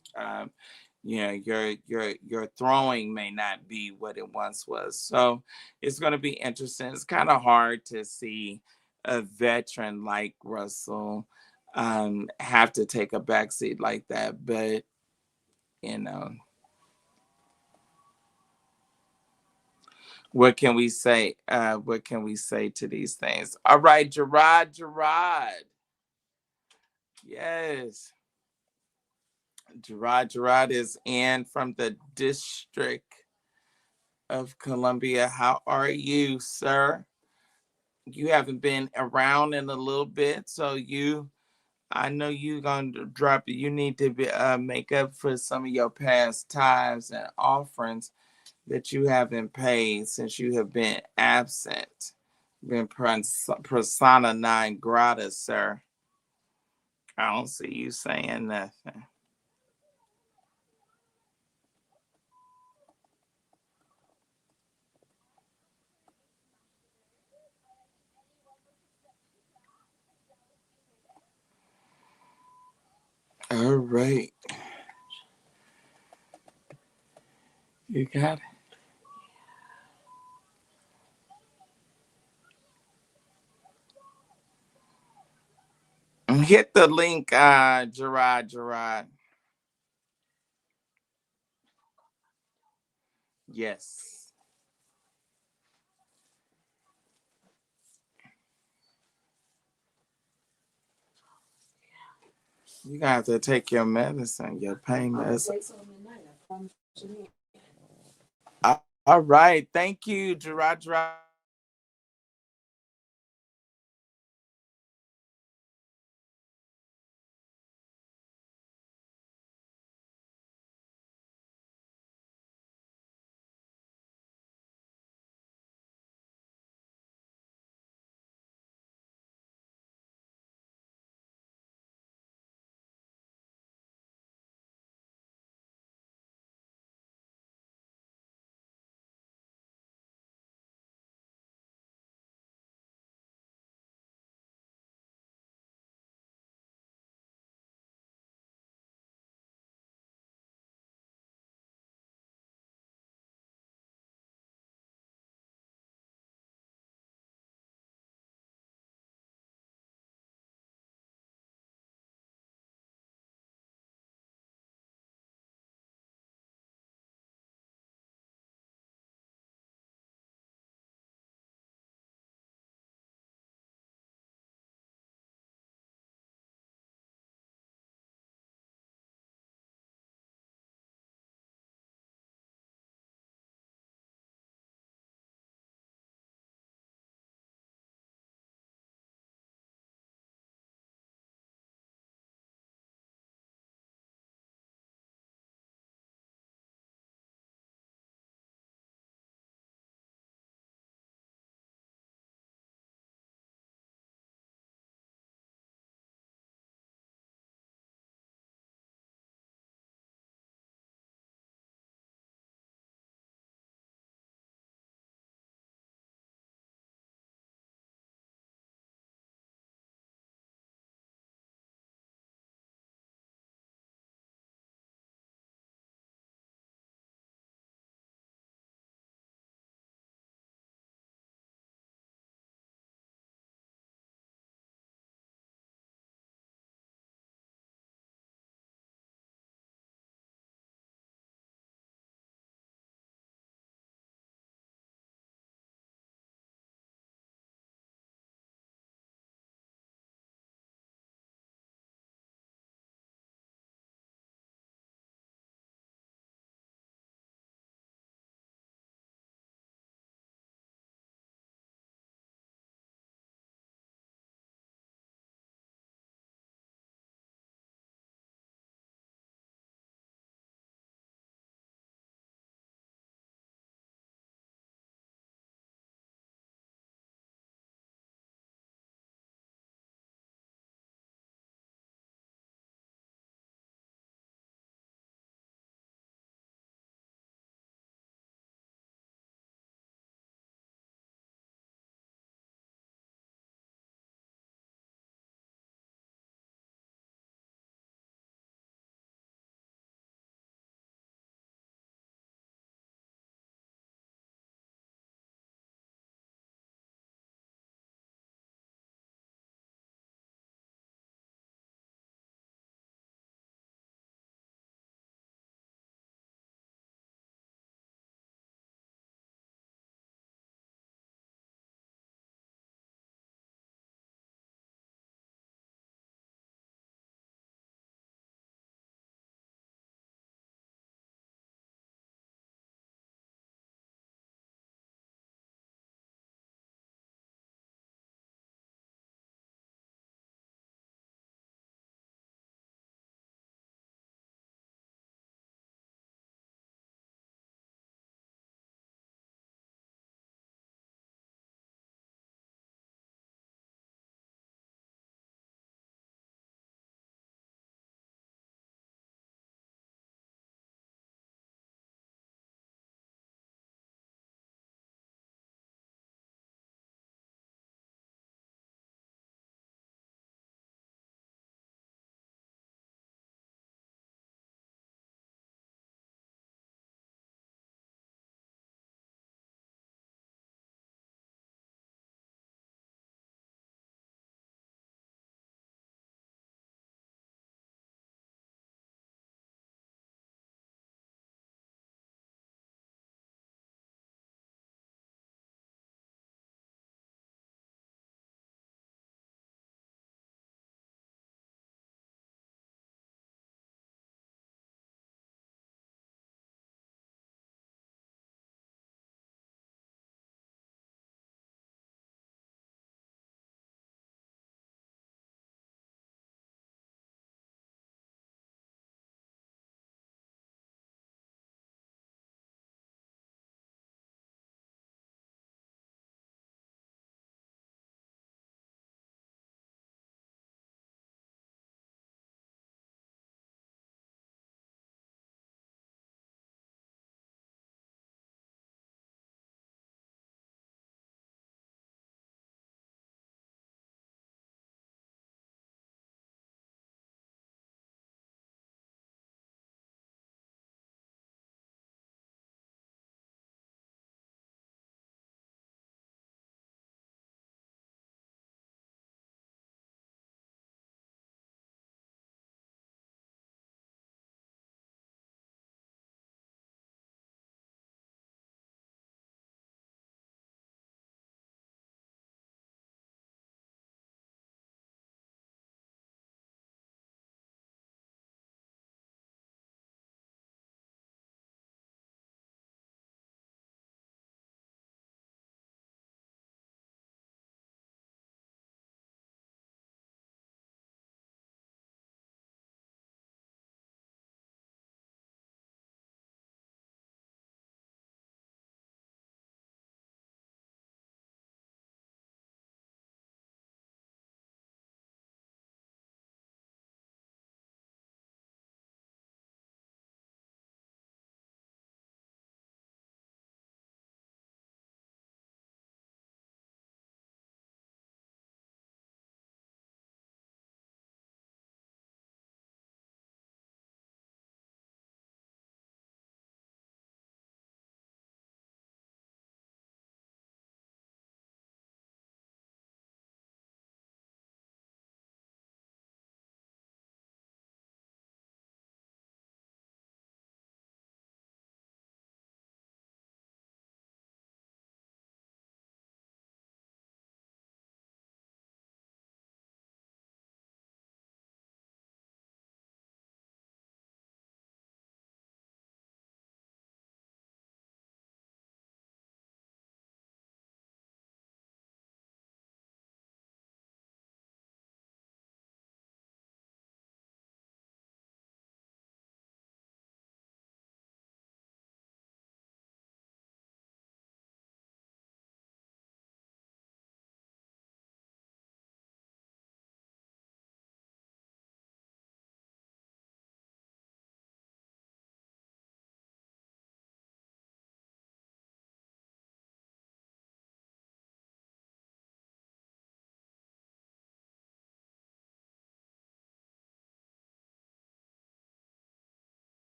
Your throwing may not be what it once was, so it's going to be interesting. It's kind of hard to see a veteran like Russell have to take a backseat like that, but you know what can we say? What can we say to these things? All right, Gerard. Yes. Gerard is in from the District of Columbia. How are you, sir? You haven't been around in a little bit, so I know you're gonna drop it. You need to make up for some of your past tithes and offerings that you haven't paid since you have been absent. Been persona non grata, sir. I don't see you saying nothing. All right. You got it. Hit the link, Gerard. Yes. You got to take your medicine, your pain medicine. All right. Thank you, Gerard.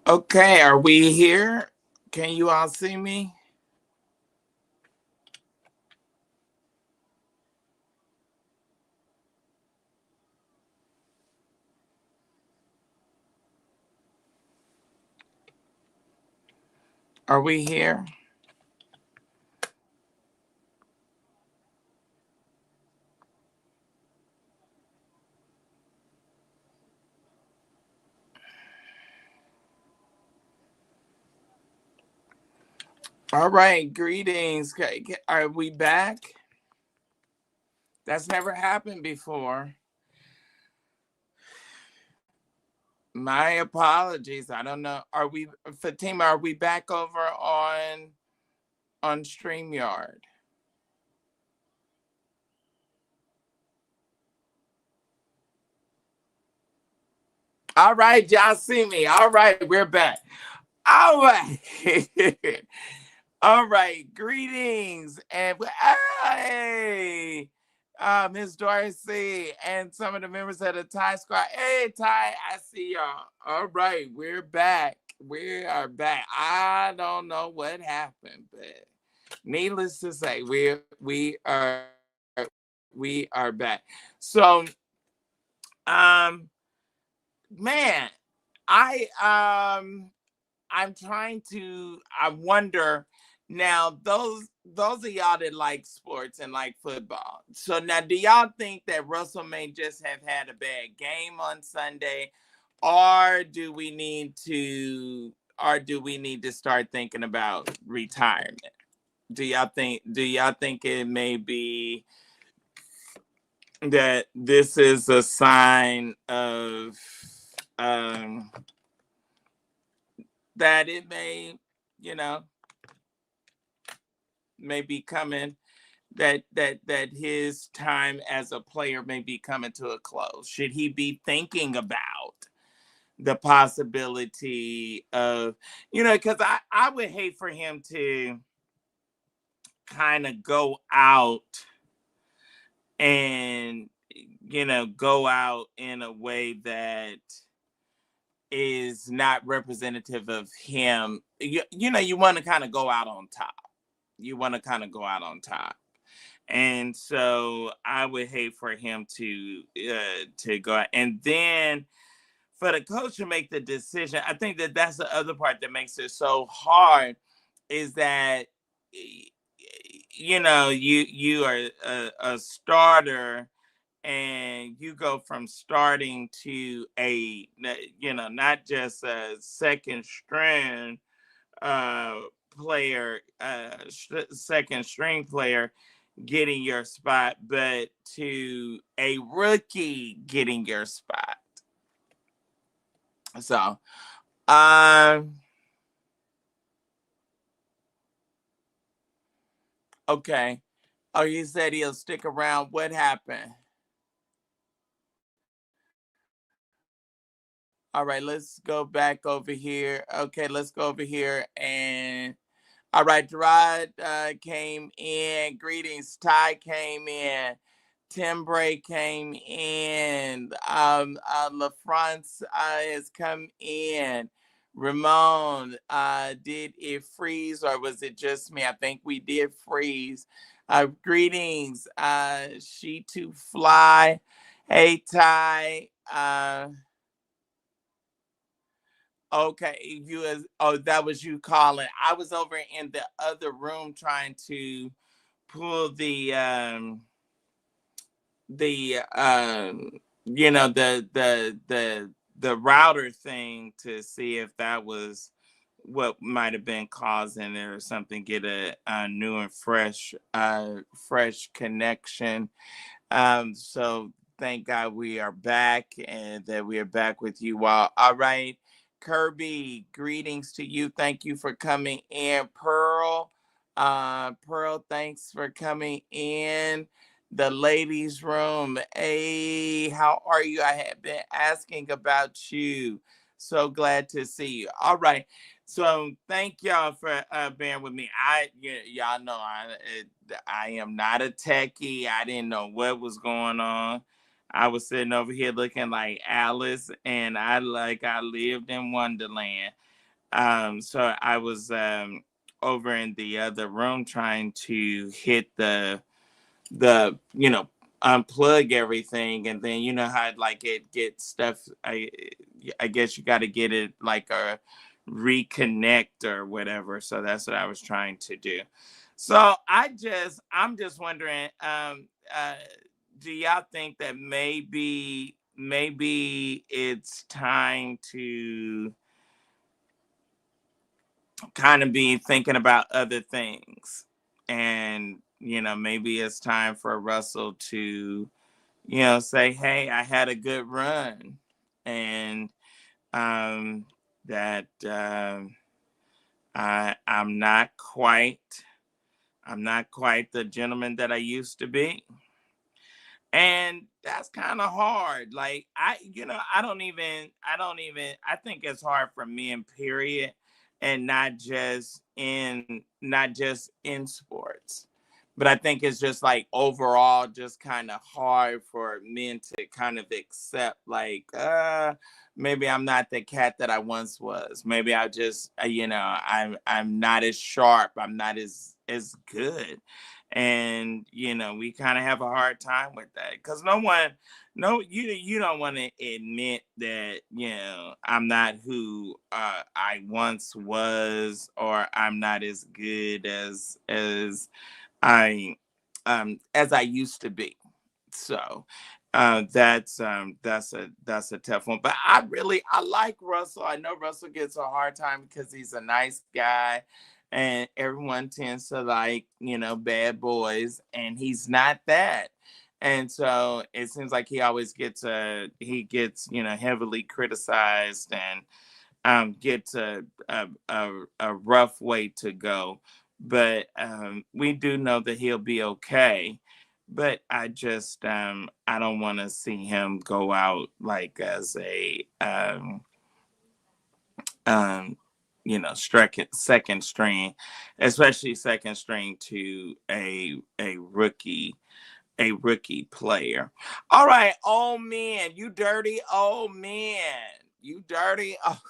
Okay, are we here? Can you all see me? Are we here? All right, greetings. Are we back? That's never happened before. My apologies. I don't know. Are we, Fatima, are we back over on StreamYard? All right, y'all see me. All right, we're back. All right. All right. Greetings and hey, Miss Dorsey and some of the members of the Thai Squad. Hey, Ty, I see y'all. All right, we're back. We are back. I don't know what happened, but needless to say, we are back. So, um, man, I I'm trying to. I wonder now. Those of y'all that like sports and like football. So now, do y'all think that Russell may just have had a bad game on Sunday, or do we need to, start thinking about retirement? Do y'all think it may be that this is a sign of um that it may, you know, may be coming, that his time as a player may be coming to a close? Should he be thinking about the possibility of, because I would hate for him to kind of go out and, go out in a way that is not representative of him. You want to kind of go out on top. You want to kind of go out on top. And so I would hate for him to go out. And then for the coach to make the decision, I think that that's the other part that makes it so hard, is that you are a starter, and you go from starting to not just a second string uh player, second string player getting your spot, but to a rookie getting your spot. So, okay. Oh, you said he'll stick around. What happened? All right, let's go back over here. Okay, let's go over here. And all right, Gerard came in. Greetings. Ty came in. Tim Bray came in. LaFrance has come in. Ramon, did it freeze or was it just me? I think we did freeze. Greetings. She to fly. Hey, Ty. Okay, that was you calling. I was over in the other room trying to pull the the router thing to see if that was what might have been causing it or something. Get a new and fresh connection. So thank God we are back, and that we are back with you all. All right. Kirby, greetings to you. Thank you for coming in. Pearl, thanks for coming in. The ladies' room. Hey, how are you? I have been asking about you. So glad to see you. All right. So thank y'all for bearing with me. Y'all know I am not a techie. I didn't know what was going on. I was sitting over here looking like Alice, and I lived in Wonderland. So I was over in the other room trying to hit the unplug everything, and then you know how like it gets stuff. I guess you got to get it like a reconnect or whatever. So that's what I was trying to do. So I'm just wondering, uh, do y'all think that maybe it's time to kind of be thinking about other things, and maybe it's time for Russell to say, hey, I had a good run, and um, that I'm not quite the gentleman that I used to be. And that's kind of hard. Like I think it's hard for men, period, and not just in sports. But I think it's just like overall just kind of hard for men to kind of accept, like, maybe I'm not the cat that I once was. Maybe I just I'm not as sharp. I'm not as good. And we kind of have a hard time with that, because no, you don't want to admit that I'm not who I once was, or I'm not as good I as I used to be. So that's a tough one. But I like Russell. I know Russell gets a hard time because he's a nice guy, and everyone tends to like bad boys, and he's not that. And so it seems like he always gets heavily criticized, and gets a rough way to go. But we do know that he'll be okay. But I don't want to see him go out like as a um, second string, especially second string to a rookie player. All right, old man, you dirty old man, you dirty. Oh,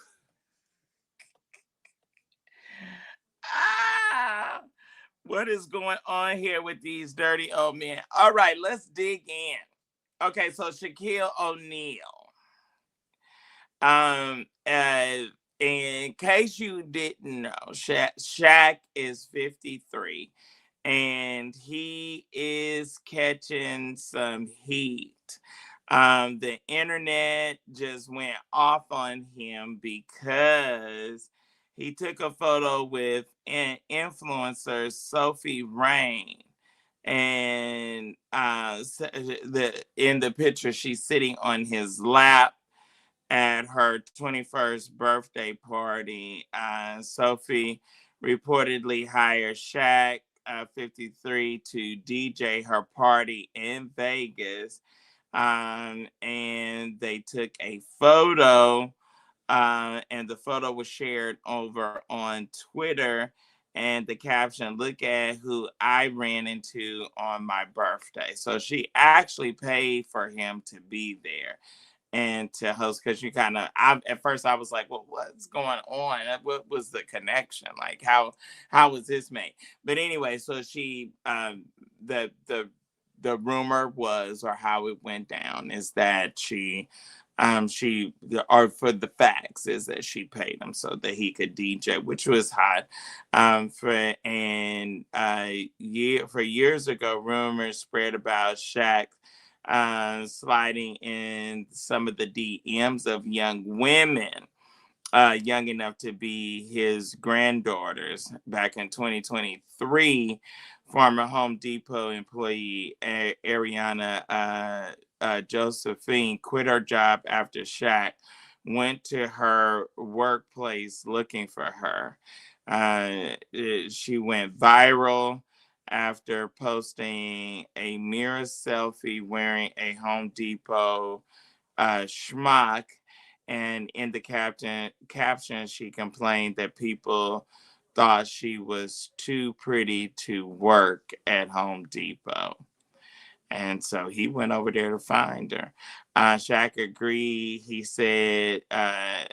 ah, what is going on here with these dirty old men? All right, let's dig in. Okay, so Shaquille O'Neal. In case you didn't know, Shaq is 53, and he is catching some heat. The internet just went off on him because he took a photo with an influencer, Sophie Rain. And in the picture, she's sitting on his lap at her 21st birthday party. Sophie reportedly hired Shaq, 53, to DJ her party in Vegas. And they took a photo, and the photo was shared over on Twitter. And the caption, "Look at who I ran into on my birthday." So she actually paid for him to be there and to host, because you kind of at first I was like, well, what's going on? What was the connection? Like, how was this made? But anyway, so she the rumor was, or how it went down, is that or for the facts is that she paid him so that he could DJ, which was hot. For years ago, rumors spread about Shaq sliding in some of the DMs of young women, young enough to be his granddaughters. Back in 2023, former Home Depot employee Ariana Josephine quit her job after Shaq went to her workplace looking for her. She went viral after posting a mirror selfie wearing a Home Depot schmuck. And in the caption, she complained that people thought she was too pretty to work at Home Depot. And so he went over there to find her. Shaq agreed. He said, uh,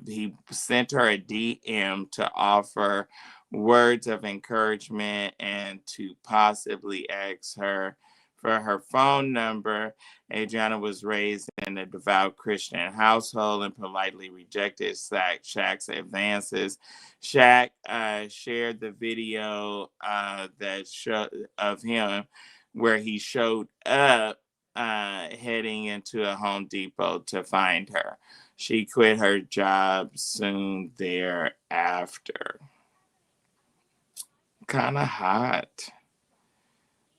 he sent her a DM to offer words of encouragement and to possibly ask her for her phone number. Adriana was raised in a devout Christian household and politely rejected Shaq's advances. Shaq shared the video of him where he showed up heading into a Home Depot to find her. She quit her job soon thereafter. Kind of hot.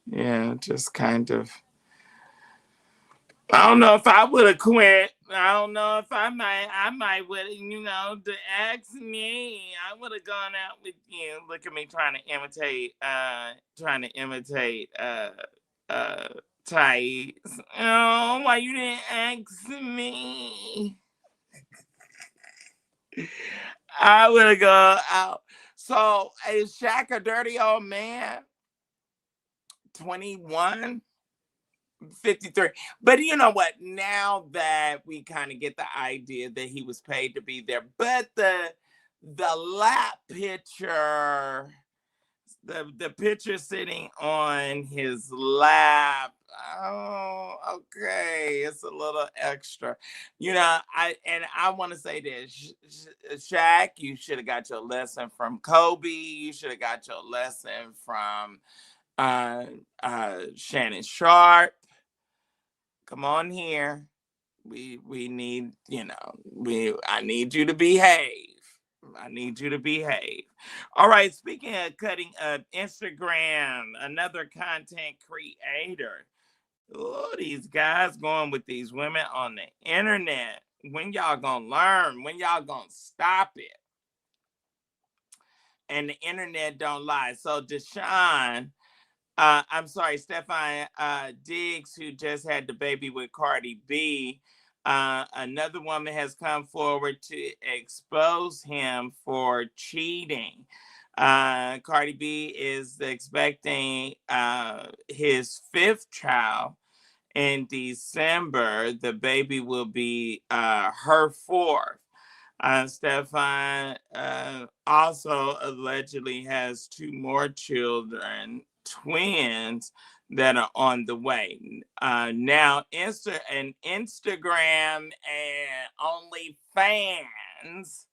Yeah, just kind of. I don't know if I would have quit. I don't know if I might would, to ask me, I would have gone out with you. Look at me trying to imitate Thais. Oh, why you didn't ask me? I would have gone out. So is Shaq a dirty old man? 21? 53. But you know what? Now that we kind of get the idea that he was paid to be there, but the lap picture, the picture sitting on his lap. Oh, okay. It's a little extra. I want to say this. Shaq, you should have got your lesson from Kobe. You should have got your lesson from Shannon Sharp. Come on here. We need, I need you to behave. I need you to behave. All right, speaking of cutting up, Instagram, another content creator. Oh, these guys going with these women on the internet. When y'all gonna learn? When y'all gonna stop it? And the internet don't lie. So Stefon Diggs, who just had the baby with Cardi B. Another woman has come forward to expose him for cheating. Cardi B is expecting his fifth child in December. The baby will be her fourth. Stefon also allegedly has two more children, twins, that are on the way. Now, Instagram and OnlyFans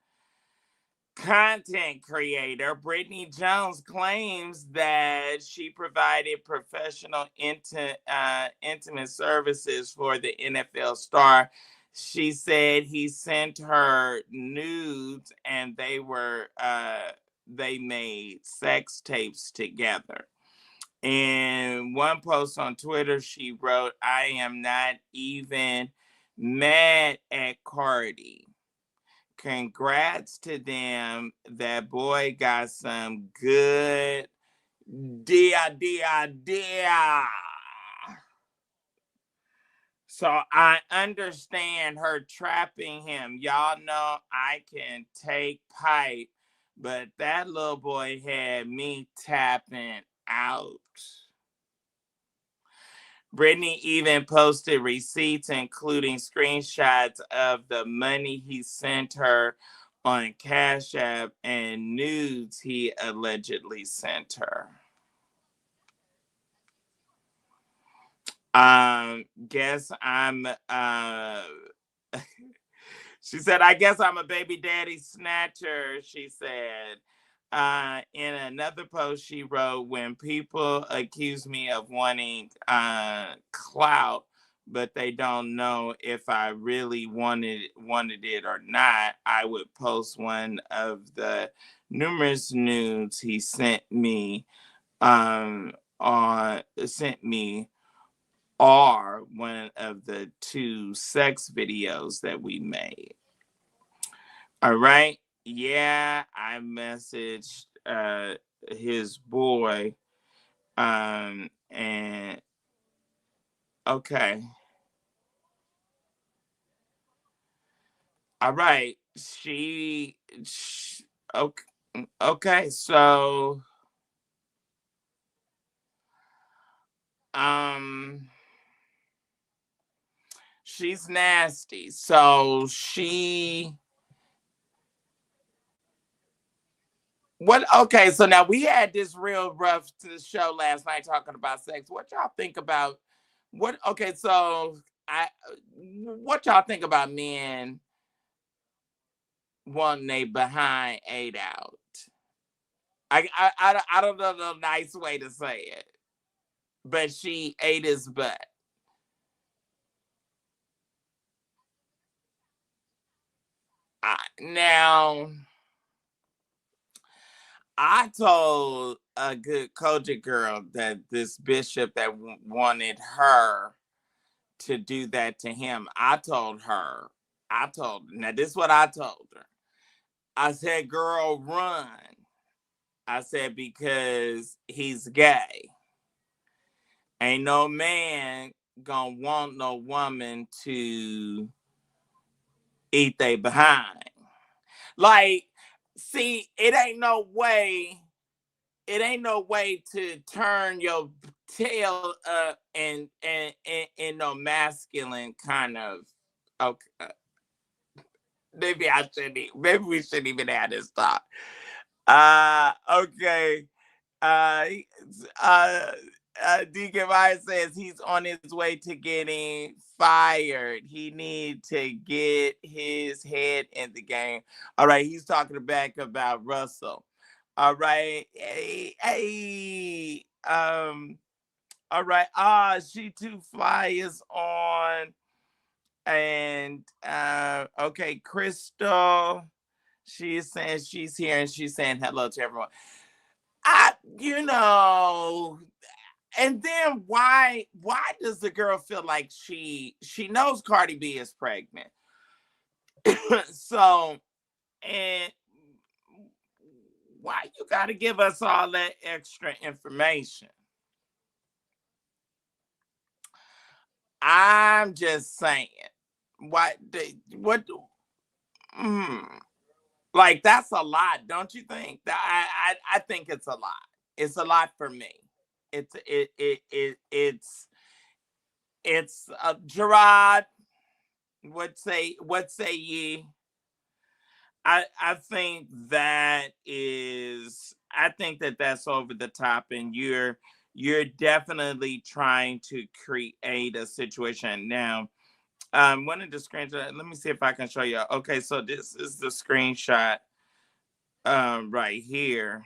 content creator Brittany Jones claims that she provided professional intimate services for the NFL star. She said he sent her nudes and they made sex tapes together. In one post on Twitter, she wrote, "I am not even mad at Cardi. Congrats to them. That boy got some good dia." So I understand her trapping him. Y'all know I can take pipe, but that little boy had me tapping out. Brittany even posted receipts, including screenshots of the money he sent her on Cashapp and nudes he allegedly sent her. Guess I'm she said, "I guess I'm a baby daddy snatcher," she said. In another post, she wrote, "When people accuse me of wanting clout, but they don't know if I really wanted it or not, I would post one of the numerous nudes he sent me or one of the two sex videos that we made." All right. Yeah, I messaged his boy. And okay. All right. Okay. Okay, so she's nasty. So she What? Okay, so now we had this real rough show last night talking about sex. What y'all think about? What? Okay, so what y'all think about men wanting they behind ate out? I don't know the nice way to say it, but she ate his butt. Now, I told a good COGIC girl that this bishop that wanted her to do that to him. Now this is what I told her. I said, girl, run. I said, because he's gay. Ain't no man gonna want no woman to eat they behind. Like, see, it ain't no way to turn your tail up and no masculine kind of. Okay, maybe we shouldn't even have this thought. Okay. Uh, uh, Deacon Myers says he's on his way to getting fired. He need to get his head in the game. All right, he's talking back about Russell. All right, hey. All right. She Too Fly is on, and okay, Crystal. She is saying she's here and she's saying hello to everyone. I, you know, and then why does the girl feel like she knows Cardi B is pregnant? So, and why you got to give us all that extra information? I'm just saying, what? Like, that's a lot, don't you think? I think it's a lot. It's a lot for me. It's Gerard. What say ye? I think that's over the top, and you're definitely trying to create a situation. Now, one of the screenshots, let me see if I can show you. Okay, so this is the screenshot right here.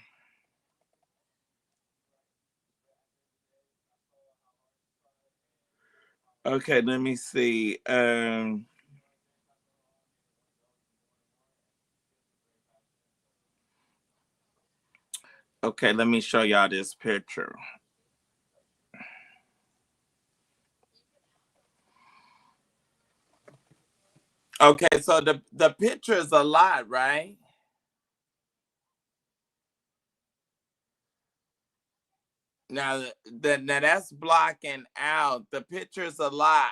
Okay, let me see. Okay, let me show y'all this picture. Okay, so the picture is a lot, right? Now, now that's blocking out. The picture's a lot.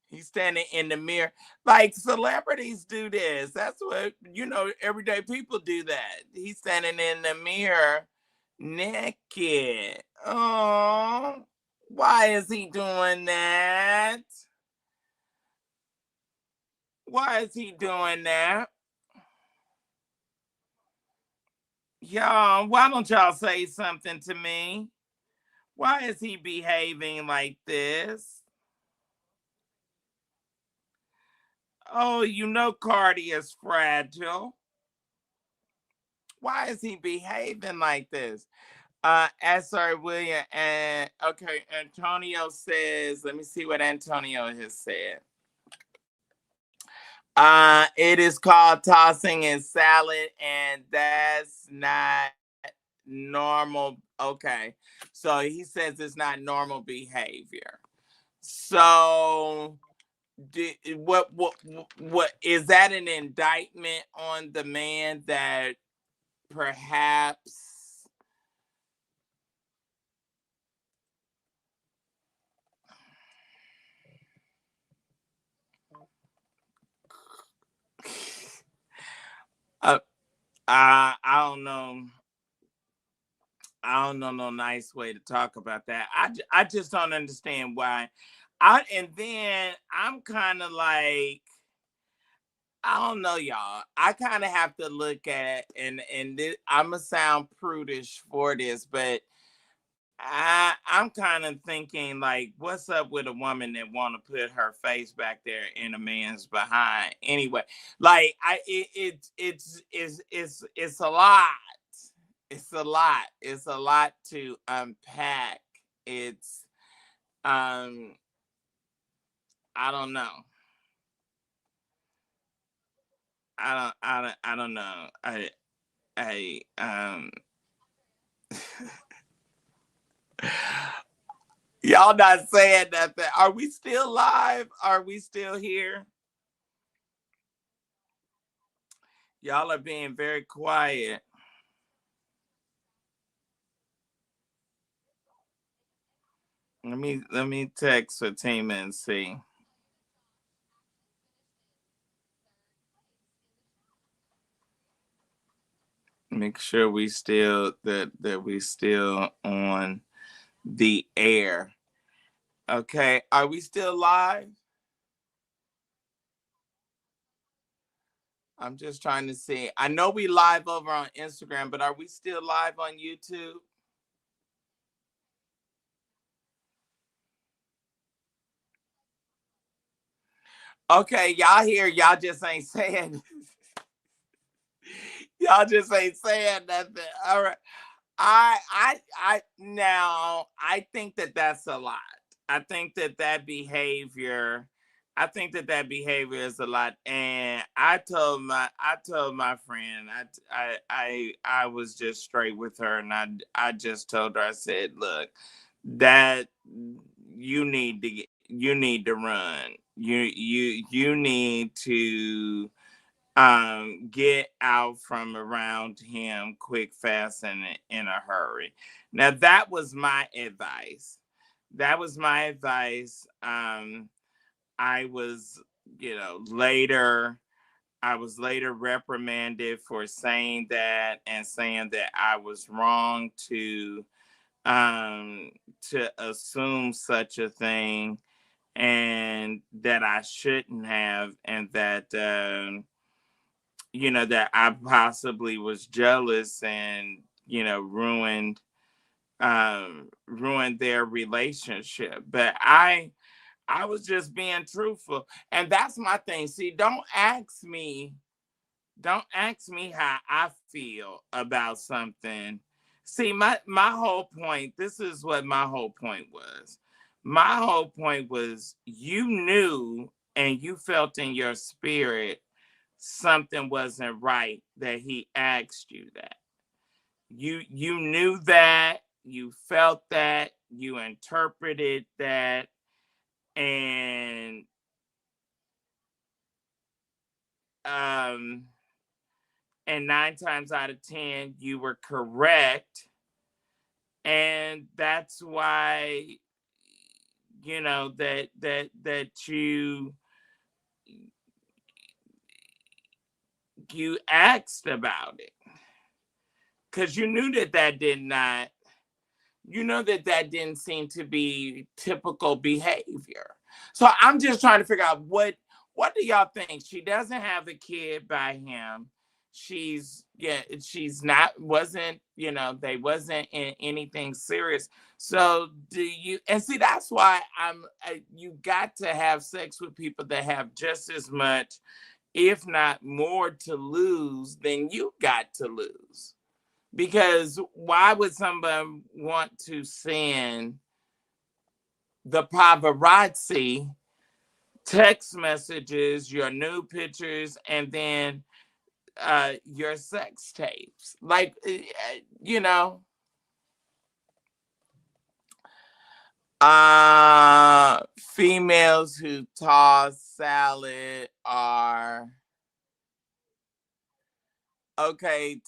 He's standing in the mirror. Like, celebrities do this. That's what, everyday people do that. He's standing in the mirror naked. Oh, why is he doing that? Why is he doing that? Y'all, why don't y'all say something to me? Why is he behaving like this? Oh, Cardi is fragile. Why is he behaving like this? Sorry, William. And okay, Antonio says, let me see what Antonio has said. It is called tossing and salad, and that's not normal. Okay. So he says it's not normal behavior. So what is that an indictment on the man that perhaps I don't know. I don't know no nice way to talk about that. I just don't understand why. And then I'm kind of like, I don't know, y'all. I kind of have to look at I'm gonna sound prudish for this, but I'm kind of thinking like, what's up with a woman that want to put her face back there in a man's behind? Anyway, like it's a lot. It's a lot. It's a lot to unpack. It's um I don't know. I don't know. I Y'all not saying nothing. Are we still live? Are we still here? Y'all are being very quiet. Let me text Fatima and see. Make sure that we still on the air. Okay. Are we still live? I'm just trying to see. I know we live over on Instagram, but are we still live on YouTube? Okay, y'all here. Y'all just ain't saying. Y'all just ain't saying nothing. All right. Now I think that that's a lot. I think that that behavior, I think that that behavior is a lot. And I told my friend, I was just straight with her, and I just told her, I said, look, that you need to run. You need to get out from around him quick, fast, and in a hurry. Now that was my advice. That was my advice. I was, later I was later reprimanded for saying that, and saying that I was wrong um to assume such a thing, and that I shouldn't have, and that that I possibly was jealous, and ruined their relationship. But I was just being truthful. And that's my thing. See, don't ask me how I feel about something. See, my whole point, this is what my whole point was. My whole point was, you knew and you felt in your spirit something wasn't right, that he asked you that. You knew that, you felt that, you interpreted that, and um and 9 times out of 10 you were correct. And that's why, that you asked about it, because you knew that did not, that didn't seem to be typical behavior. So I'm just trying to figure out, what do y'all think? She doesn't have a kid by him. She's not, wasn't, they wasn't in anything serious. So do you, and see, that's why you got to have sex with people that have just as much, if not more, to lose than you got to lose. Because why would somebody want to send the paparazzi text messages, your nude pictures, and then your sex tapes? Like, you know, females who toss salad are okay.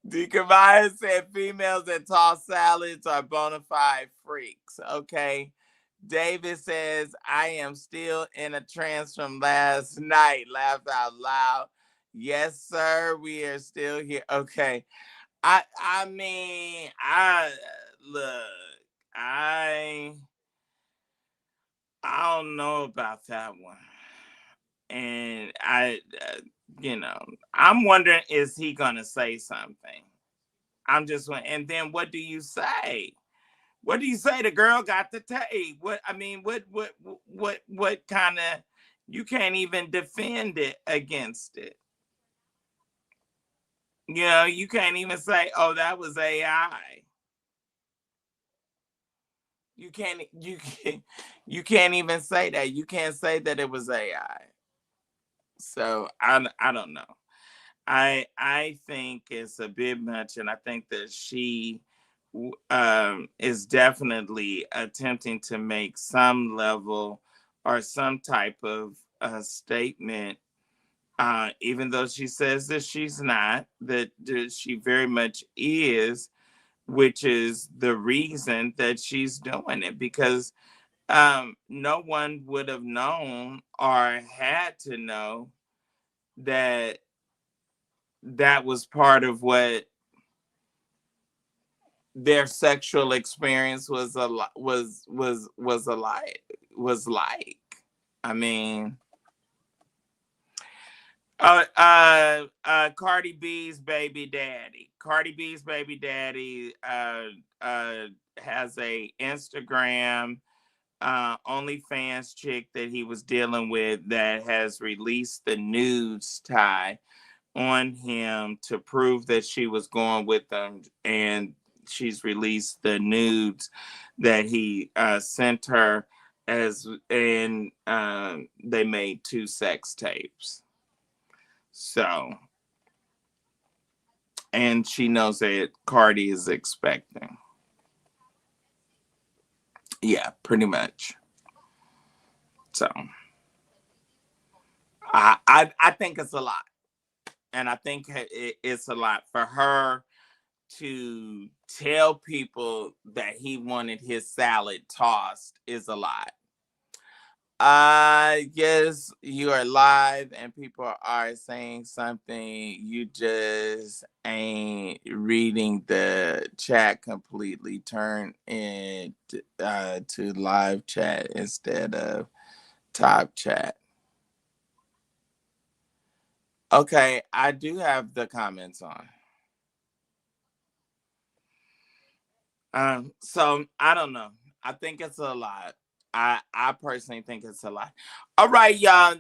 Deacon Myers said females that toss salads are bona fide freaks. Okay. David says, I am still in a trance from last night. Laugh out loud. Yes, sir. We are still here. Okay. I mean, I look, I I don't know about that one. And I'm wondering, is he gonna say something? And then what do you say? What do you say? The girl got the tape. What kind of? You can't even defend it against it. You can't even say, "Oh, that was AI." You can't even say that. You can't say that it was AI. So I don't know. I think it's a bit much, and I think that she is definitely attempting to make some level or some type of statement, even though she says that she's not, that she very much is, which is the reason that she's doing it, because no one would have known or had to know that that was part of what their sexual experience was a was a like was like. I mean, Cardi B's baby daddy. Cardi B's baby daddy has a Instagram OnlyFans chick that he was dealing with that has released the nudes tie on him to prove that she was going with them, and she's released the nudes that he sent her and they made 2 sex tapes. So, and she knows that Cardi is expecting. Yeah, pretty much. So, I think it's a lot, and I think it's a lot for her to tell people that he wanted his salad tossed is a lot. Yes, you are live and people are saying something. You just ain't reading the chat completely. Turn it to live chat instead of top chat. Okay, I do have the comments on. So I don't know. I think it's a lot. I personally think it's a lot. All right, y'all.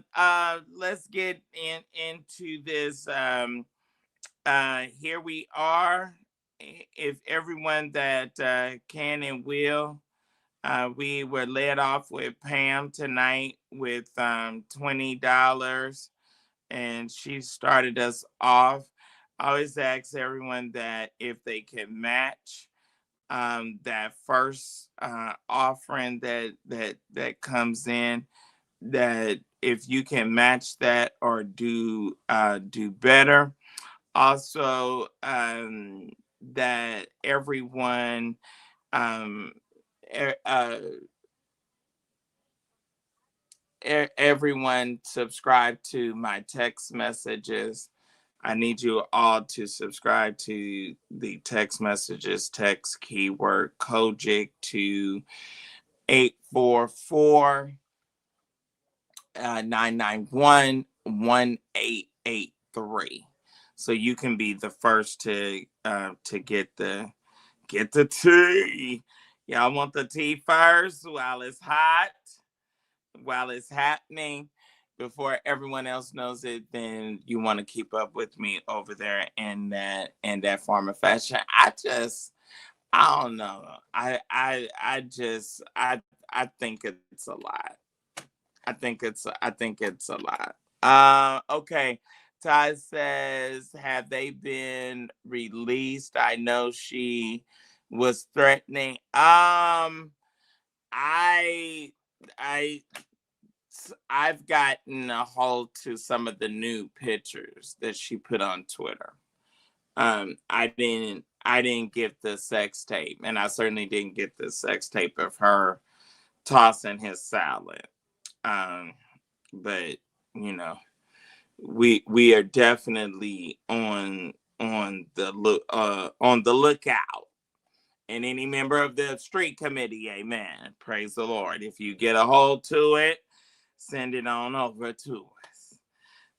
Let's get into this. Here we are. If everyone that can and will, we were led off with Pam tonight with $20, and she started us off. I always ask everyone that if they can match that first offering that comes in, that if you can match that or do better. Also, that everyone um, everyone subscribe to my text messages. I need you all to subscribe to the text messages. Text keyword COGIC to 844 991 1883. So you can be the first to get the tea. Y'all want the tea first while it's hot, while it's happening, before everyone else knows it. Then you want to keep up with me over there in that form of fashion. I don't know. I think it's a lot. I think it's a lot. Okay. Ty says, have they been released? I know she was threatening. I I I've gotten a hold to some of the new pictures that she put on Twitter. I didn't get the sex tape, and I certainly didn't get the sex tape of her tossing his salad. Um, but you know, we are definitely on the lookout. And any member of the street committee, amen. Praise the Lord. If you get a hold to it, send it on over to us.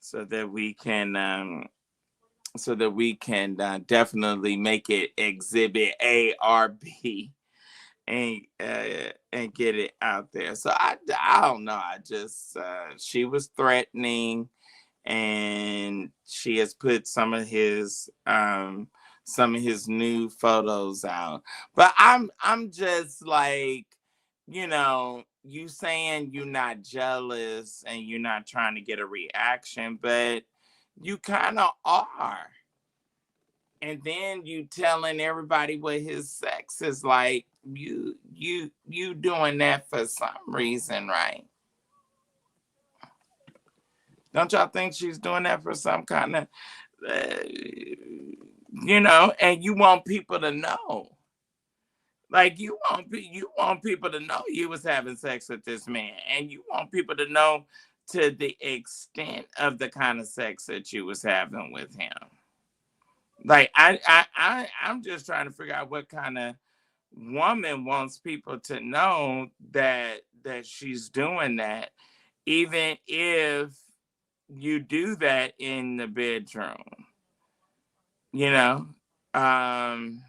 so that we can definitely make it exhibit A or B, and get it out there. So I don't know. I just she was threatening, and she has put some of his new photos out. But I'm just like, you saying you're not jealous and you're not trying to get a reaction, but you kind of are. And then you telling everybody what his sex is like. You doing that for some reason, right? Don't y'all think she's doing that for some kind of, uh, and you want people to know. Like you want people to know you was having sex with this man, and you want people to know to the extent of the kind of sex that you was having with him. Like I'm just trying to figure out what kind of woman wants people to know that she's doing that, even if you do that in the bedroom, you know. Um,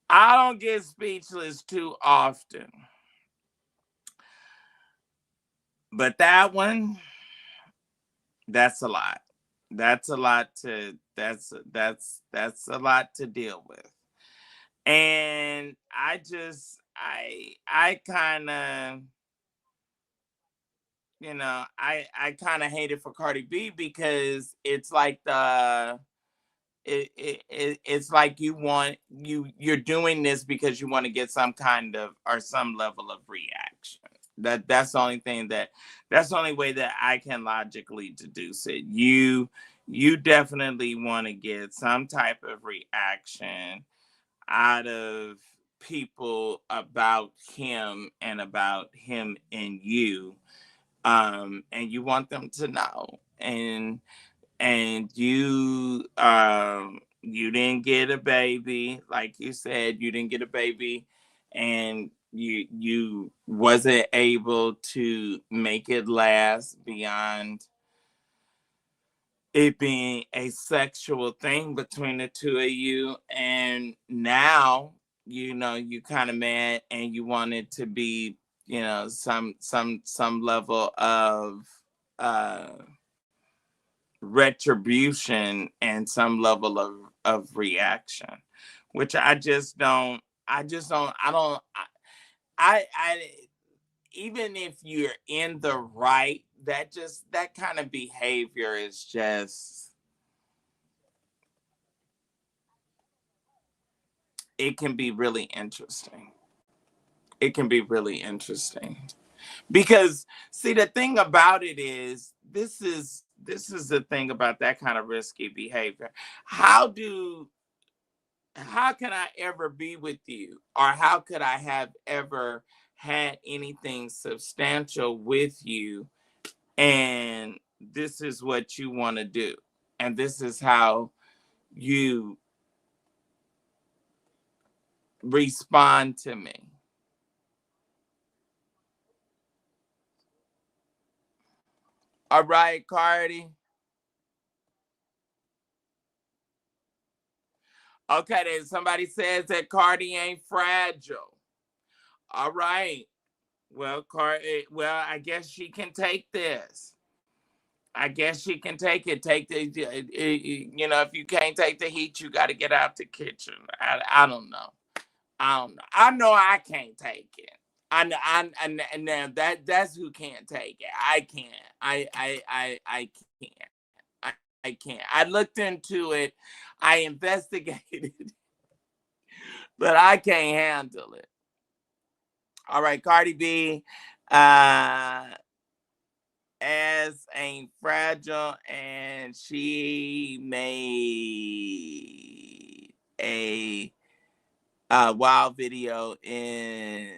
I don't get speechless too often, but that one, that's a lot. That's a lot to that's a lot to deal with. And I kind of, I kind of hate it for Cardi B, because it's like it's like you're doing this because you want to get some kind of or some level of reaction. That's the only way that I can logically deduce it. You definitely want to get some type of reaction out of people about him and about him and you, and you want them to know. And you didn't get a baby, like you said, you didn't get a baby, and you wasn't able to make it last beyond it being a sexual thing between the two of you. And now you kind of mad, and you want it to be, some level of uh retribution and some level of reaction, which I even if you're in the right, that kind of behavior is just, it can be really interesting. It can be really interesting, because see, the thing about it is, this is the thing about that kind of risky behavior. How can I ever be with you? Or how could I have ever had anything substantial with you? And this is what you want to do. And this is how you respond to me. All right, Cardi. Okay, then somebody says that Cardi ain't fragile. All right. Well, Cardi, well, I guess she can take this. I guess she can take it. Take if you can't take the heat, you got to get out the kitchen. I don't know. I don't know. I know I can't take it. And now that's who can't take it. I can't. I can't. I, I can't. I looked into it. I investigated, but I can't handle it. All right, Cardi B. Uh, ass ain't fragile, and she made a wild video in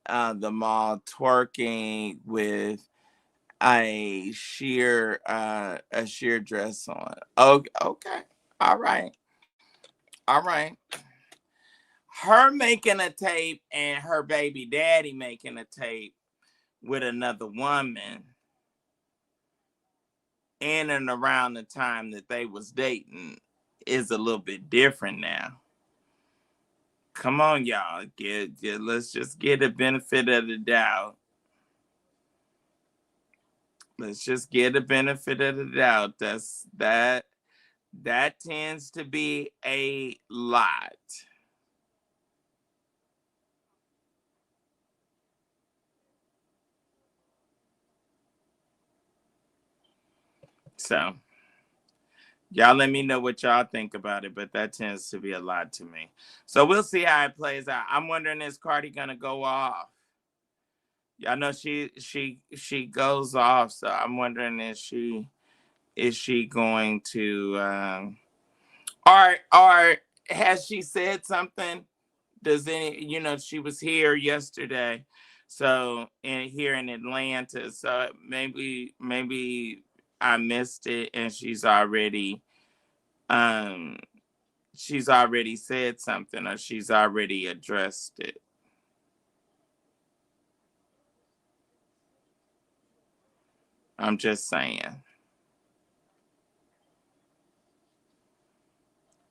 the mall twerking with a sheer dress on. Okay, okay. All right. All right. Her making a tape and her baby daddy making a tape with another woman in and around the time that they was dating is a little bit different now. Come on, y'all. Let's just get the benefit of the doubt. Let's just get the benefit of the doubt. That tends to be a lot. So y'all let me know what y'all think about it, but that tends to be a lot to me. So we'll see how it plays out. I'm wondering, is Cardi gonna go off? Y'all know she goes off, so I'm wondering, is she going to or has she said something? Does any, she was here yesterday, so here in Atlanta, so maybe I missed it, and um she's already said something, or she's already addressed it. I'm just saying.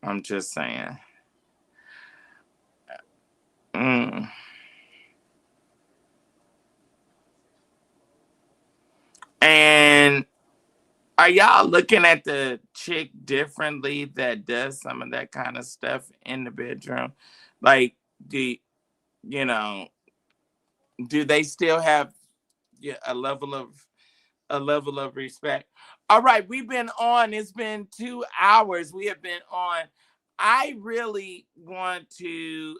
I'm just saying. Mm. And are y'all looking at the chick differently that does some of that kind of stuff in the bedroom? Like, do you know? Do they still have, yeah, a level of respect? All right, we've been on. It's been 2 hours. We have been on. I really want to,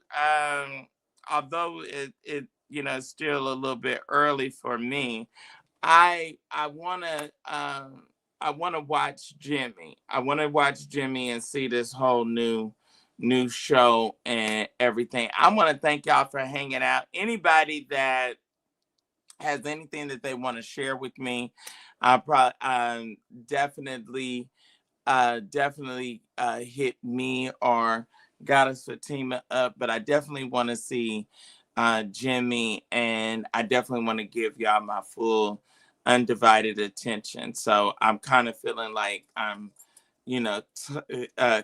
although it's still a little bit early for me. I want to watch Jimmy. I want to watch Jimmy and see this whole new show and everything. I want to thank y'all for hanging out. Anybody that has anything that they want to share with me, I probably definitely hit me or Goddess Fatima up, but I definitely want to see Jimmy, and I definitely want to give y'all my full undivided attention. So I'm kind of feeling like I'm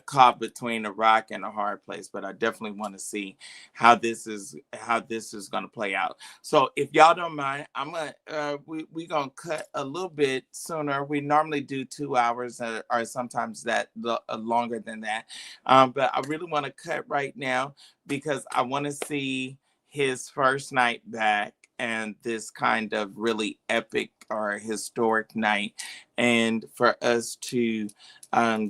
caught between a rock and a hard place, but I definitely want to see how this is going to play out. So if y'all don't mind, I'm gonna we gonna cut a little bit sooner. We normally do 2 hours, or sometimes longer than that, but I really want to cut right now because I want to see his first night back and this kind of really epic or historic night, and for us to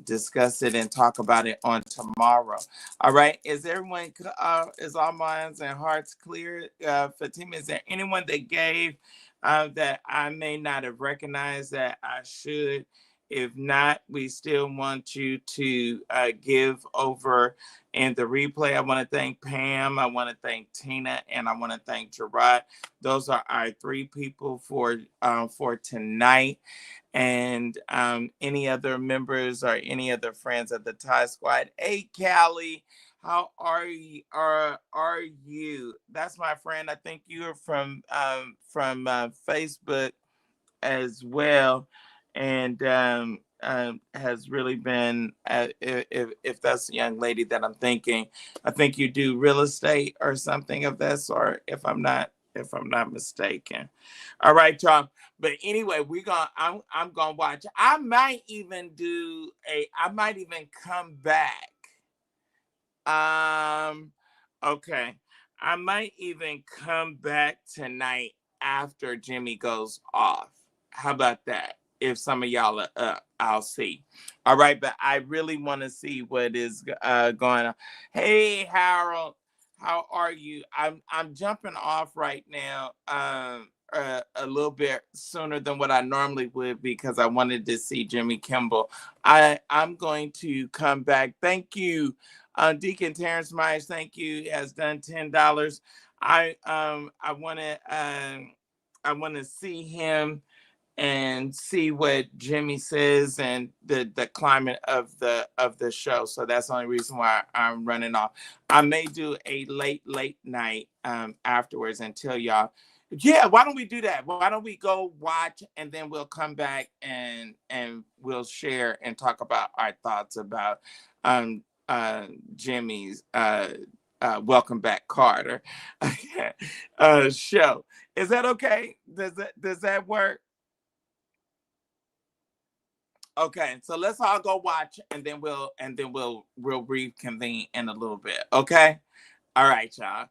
discuss it and talk about it on tomorrow. All right. Is all minds and hearts clear? Fatima, is there anyone that gave that I may not have recognized that I should? If not, we still want you to give over in the replay. I want to thank Pam. I want to thank Tina, and I want to thank Gerard. Those are our three people for tonight. And any other members or any other friends of the Thai Squad. Hey, Callie, how are you? Are you? That's my friend. I think you're from Facebook as well, and has really been. If that's the young lady that I'm thinking, I think you do real estate or something of that sort. If I'm not mistaken. All right, y'all. But anyway, I'm gonna watch. I might even come back. Um, okay. I might even come back tonight after Jimmy goes off. How about that? If some of y'all are up, I'll see. All right, but I really want to see what is going on. Hey, Harold, how are you? I'm jumping off right now. A little bit sooner than what I normally would because I wanted to see Jimmy Kimmel. I'm going to come back. Thank you. Deacon Terrence Myers, thank you, has done $10. I want to see him and see what Jimmy says and the climate of the show. So that's the only reason why I'm running off. I may do a late night afterwards and tell y'all. Yeah, why don't we do that? Why don't we go watch and then we'll come back and we'll share and talk about our thoughts about Jimmy's Welcome Back Carter show. Is that okay? Does that work? Okay, so let's all go watch and then we'll reconvene in a little bit. Okay? All right, y'all.